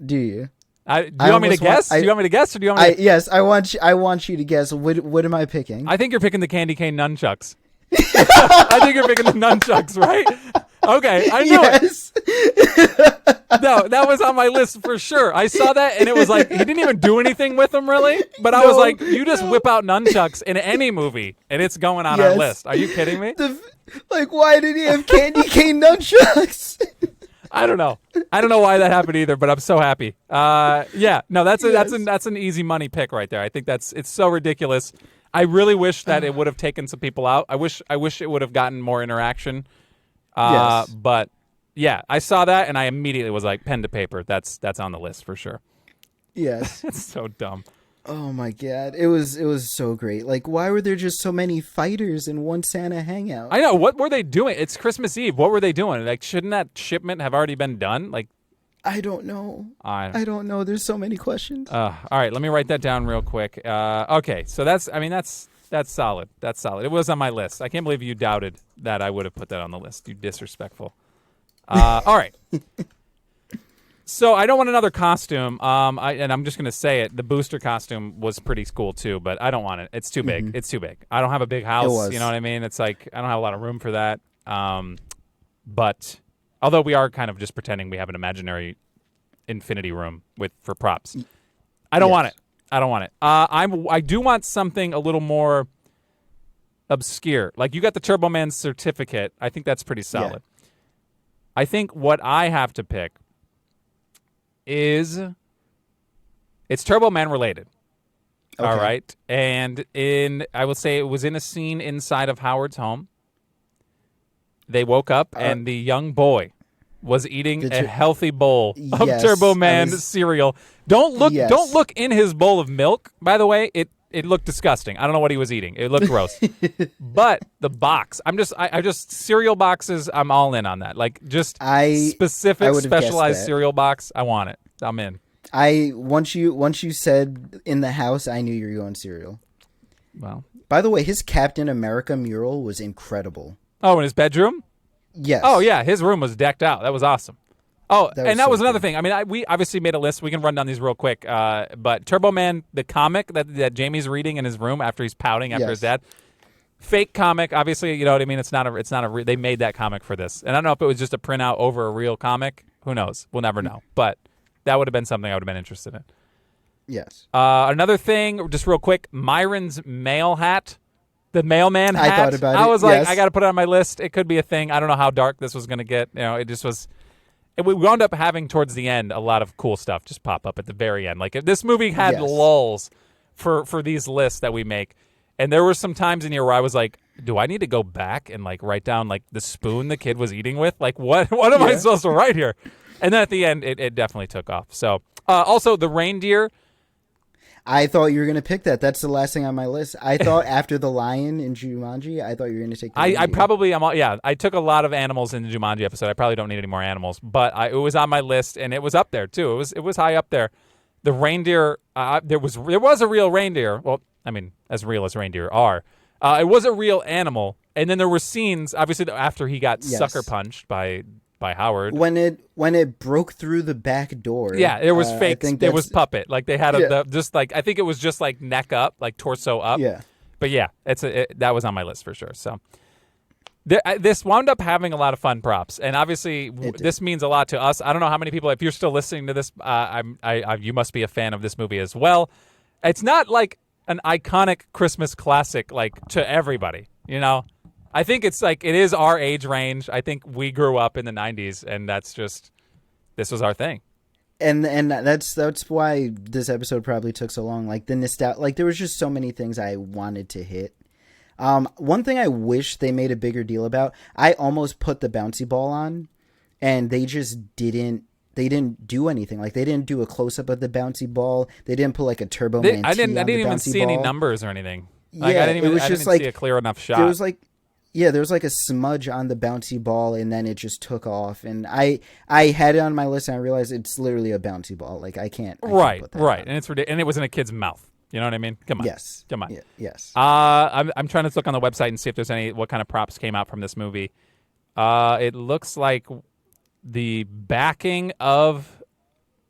Do you? Do you want me to guess? Do you want me to guess, or do you want me to... Yes, I want you to guess. What am I picking? I think you're picking the candy cane nunchucks. I think you're picking the nunchucks, right? Okay, I knew it. No, that was on my list for sure. I saw that, and it was like, he didn't even do anything with them, really. But I was like, you just whip out nunchucks in any movie, and it's going on our list. Are you kidding me? Why did he have candy cane nunchucks? I don't know. I don't know why that happened either, but I'm so happy. That's an easy money pick right there. I think it's so ridiculous. I really wish that it would have taken some people out. I wish it would have gotten more interaction. But yeah, I saw that and I immediately was like, pen to paper. That's on the list for sure. Yes. It's so dumb. Oh my god, it was so great. Why were there just so many fighters in one Santa hangout? I know. What were they doing? It's Christmas Eve. What were they doing? Shouldn't that shipment have already been done? I don't know. I don't know. There's so many questions. All right, let me write that down real quick. Okay, so that's solid. That's solid. It was on my list. I can't believe you doubted that I would have put that on the list. You disrespectful. All right. So I don't want another costume, and I'm just going to say it. The booster costume was pretty cool, too, but I don't want it. It's too big. It's too big. I don't have a big house, you know what I mean? It's like I don't have a lot of room for that. But although we are kind of just pretending we have an imaginary infinity room for props. I don't want it. I don't want it. I do want something a little more obscure. You got the Turbo Man certificate. I think that's pretty solid. Yeah. I think what I have to pick it's Turbo Man related. Okay. All right. And I will say it was in a scene inside of Howard's home. They woke up and the young boy was eating a healthy bowl of Turbo Man cereal. Don't look in his bowl of milk, by the way. It looked disgusting. I don't know what he was eating. It looked gross. But the box, I just cereal boxes, I'm all in on that. Specific specialized cereal box, I want it. I'm in. Once you said in the house, I knew you were going cereal. Well, by the way, his Captain America mural was incredible. Oh, in his bedroom? Yes. Oh yeah, his room was decked out. That was awesome. Oh, that was another thing. I mean, we obviously made a list. We can run down these real quick. But Turbo Man, the comic that Jamie's reading in his room after he's pouting after his dad, fake comic. Obviously, you know what I mean. It's not a. They made that comic for this, and I don't know if it was just a printout over a real comic. Who knows? We'll never know. But that would have been something I would have been interested in. Yes. Another thing, just real quick, Myron's mail hat. The mailman hat. I thought about it. I was like, I got to put it on my list. It could be a thing. I don't know how dark this was going to get. You know, it just was. We wound up having towards the end a lot of cool stuff just pop up at the very end. Like this movie had lulls for these lists that we make, and there were some times in here where I was like, do I need to go back and like write down like the spoon the kid was eating with? Like what am I supposed to write here? And then at the end, it definitely took off. So also the reindeer. I thought you were going to pick that. That's the last thing on my list. I thought after the lion in Jumanji, I thought you were going to take the I probably am. Yeah, I took a lot of animals in the Jumanji episode. I probably don't need any more animals, but it was on my list, and it was up there too. It was high up there. The reindeer, there was a real reindeer. Well, I mean, as real as reindeer are. It was a real animal, and then there were scenes, obviously, after he got sucker punched by Howard. When it broke through the back door. Yeah, it was fake. It was puppet. Like they had just like I think it was just like neck up, like torso up. Yeah. But yeah, that was on my list for sure. So this wound up having a lot of fun props, and obviously this means a lot to us. I don't know how many people. If you're still listening to this, you must be a fan of this movie as well. It's not like an iconic Christmas classic like to everybody, you know. I think it's like it is our age range. I think we grew up in the 90s, and this was our thing. And that's why this episode probably took so long. Like the nostalgia, like there was just so many things I wanted to hit. One thing I wish they made a bigger deal about. I almost put the bouncy ball on, and they just didn't. They didn't do anything. Like they didn't do a close up of the bouncy ball. They didn't put like a Turbo Man. I didn't even see any numbers or anything. Like, yeah, I didn't even see a clear enough shot. It was like. Yeah, there was like a smudge on the bouncy ball, and then it just took off. And I had it on my list, and I realized it's literally a bouncy ball. Like I can't put that right, on. and it's ridiculous. And it was in a kid's mouth. You know what I mean? Come on. Yes. Come on. Yeah, yes. I'm trying to look on the website and see if there's what kind of props came out from this movie. It looks like the backing of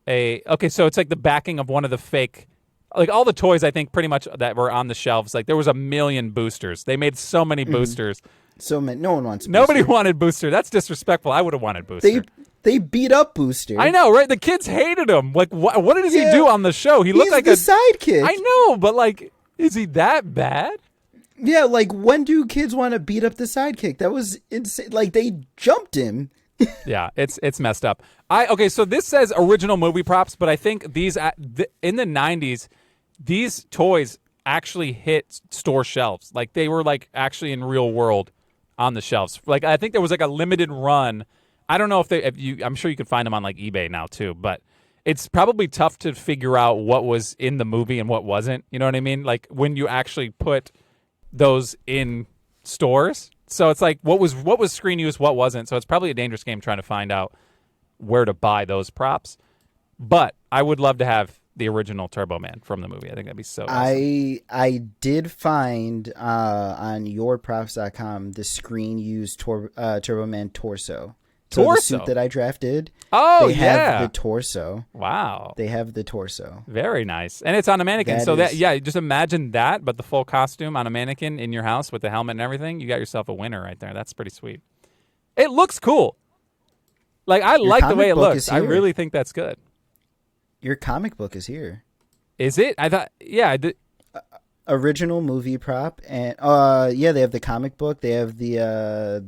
so it's like the backing of one of the fake. Like all the toys, I think pretty much that were on the shelves. Like there was 1 million boosters. They made so many boosters. So many, no one wants. Nobody wanted Booster. That's disrespectful. I would have wanted Booster. They beat up Booster. I know, right? The kids hated him. Like, what did he do on the show? He looked like a sidekick. I know, but like, is he that bad? Yeah, like when do kids want to beat up the sidekick? That was insane. Like they jumped him. Yeah, it's messed up. So this says original movie props, but I think these in the 90s, these toys actually hit store shelves. Like they were like actually in real world on the shelves. Like I think there was like a limited run. I don't know I'm sure you could find them on like eBay now too, but it's probably tough to figure out what was in the movie and what wasn't. You know what I mean? Like when you actually put those in stores. So it's like what was screen use, what wasn't. So it's probably a dangerous game trying to find out where to buy those props. But I would love to have the original Turbo Man from the movie. I think that'd be so awesome. I did find on yourprops.com the screen used Turbo Man torso. So the suit that I drafted. Oh, they have the torso. Wow. They have the torso. Very nice. And it's on a mannequin. Just imagine that, but the full costume on a mannequin in your house with the helmet and everything. You got yourself a winner right there. That's pretty sweet. It looks cool. Like, I like the way it looks. I really think that's good. Your comic book is here. Is it? I thought, yeah. Original movie prop. And they have the comic book. They have the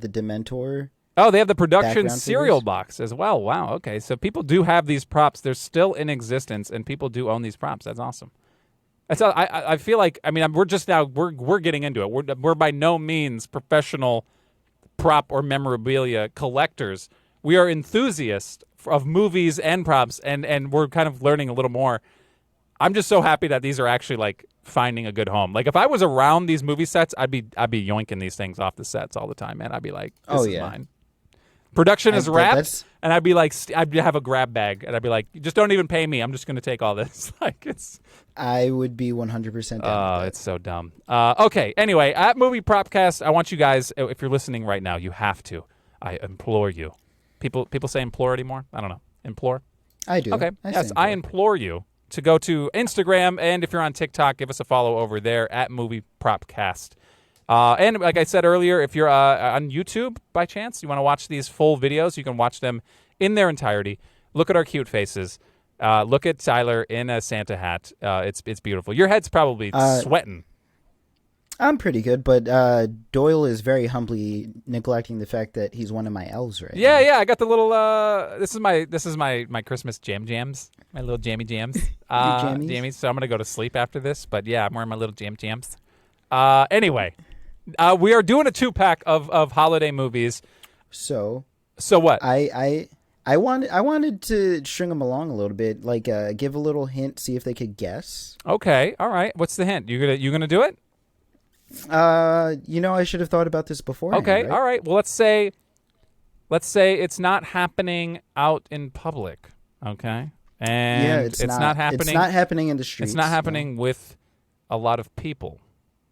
Dementor. Oh, they have the production cereal box as well. Wow. Okay. So people do have these props. They're still in existence, and people do own these props. That's awesome. I feel like, I mean, we're just now, we're getting into it. We're by no means professional prop or memorabilia collectors. We are enthusiasts of movies and props, and we're kind of learning a little more. I'm just so happy that these are actually like finding a good home. Like if I was around these movie sets, I'd be yoinking these things off the sets all the time, man. I'd be like, this is mine. Production is wrapped, that's- and I'd be like, I'd have a grab bag, and I'd be like, just don't even pay me. I'm just going to take all this. Like it's. I would be 100% down. Oh, with that. it's so dumb. Okay. Anyway, at Movie Propcast, I want you guys, if you're listening right now, you have to. I implore you. People say implore anymore? I don't know. Implore? I do. Okay. Yes, say I that. implore you to go to Instagram, and if you're on TikTok, give us a follow over there at Movie Propcast. And like I said earlier, if you're on YouTube by chance, you want to watch these full videos, you can watch them in their entirety. Look at our cute faces. Look at Tyler in a Santa hat. It's beautiful. Your head's probably sweating. I'm pretty good, but Doyle is very humbly neglecting the fact that he's one of my elves right now. Yeah. I got the little. This is my Christmas jams. My little jammy jams. jammies? Jammies. So I'm gonna go to sleep after this. But yeah, I'm wearing my little jams. Anyway, we are doing a 2-pack of holiday movies. So what? I wanted to string them along a little bit, like give a little hint, see if they could guess. Okay. All right. What's the hint? You gonna do it? I should have thought about this before. Okay. Right? All right. Well, let's say it's not happening out in public. Okay. And Yeah, it's not happening. It's not happening in the streets. It's not happening with a lot of people.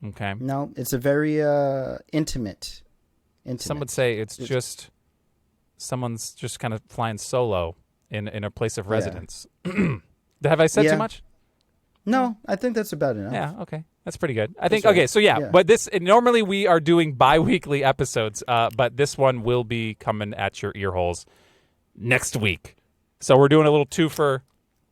Okay. No, it's a very intimate. Some would say it's just someone's just kind of flying solo in a place of residence. Have I said too much? No, I think that's about enough. Yeah, okay. That's pretty good. I think, right. okay, so Yeah. but normally we are doing bi-weekly episodes, but this one will be coming at your ear holes next week. So we're doing a little twofer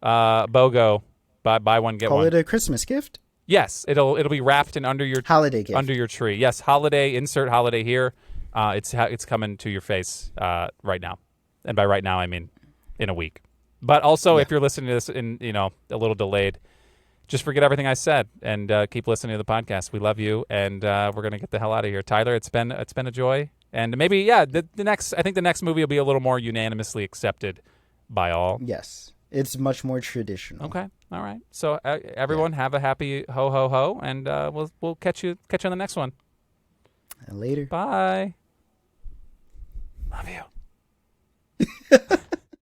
BOGO, buy one, get Call one. it a Christmas gift? Yes, it'll be wrapped in under your Holiday gift. under your tree. Yes, holiday, insert holiday here. It's coming to your face right now. And by right now, I mean in a week. But also, if you're listening to this in, a little delayed, just forget everything I said and keep listening to the podcast. We love you, and we're gonna get the hell out of here. Tyler, it's been a joy, and maybe the next movie will be a little more unanimously accepted by all. Yes, it's much more traditional. Okay, all right. So everyone have a happy ho ho ho, and we'll catch you on the next one. Later. Bye. Love you.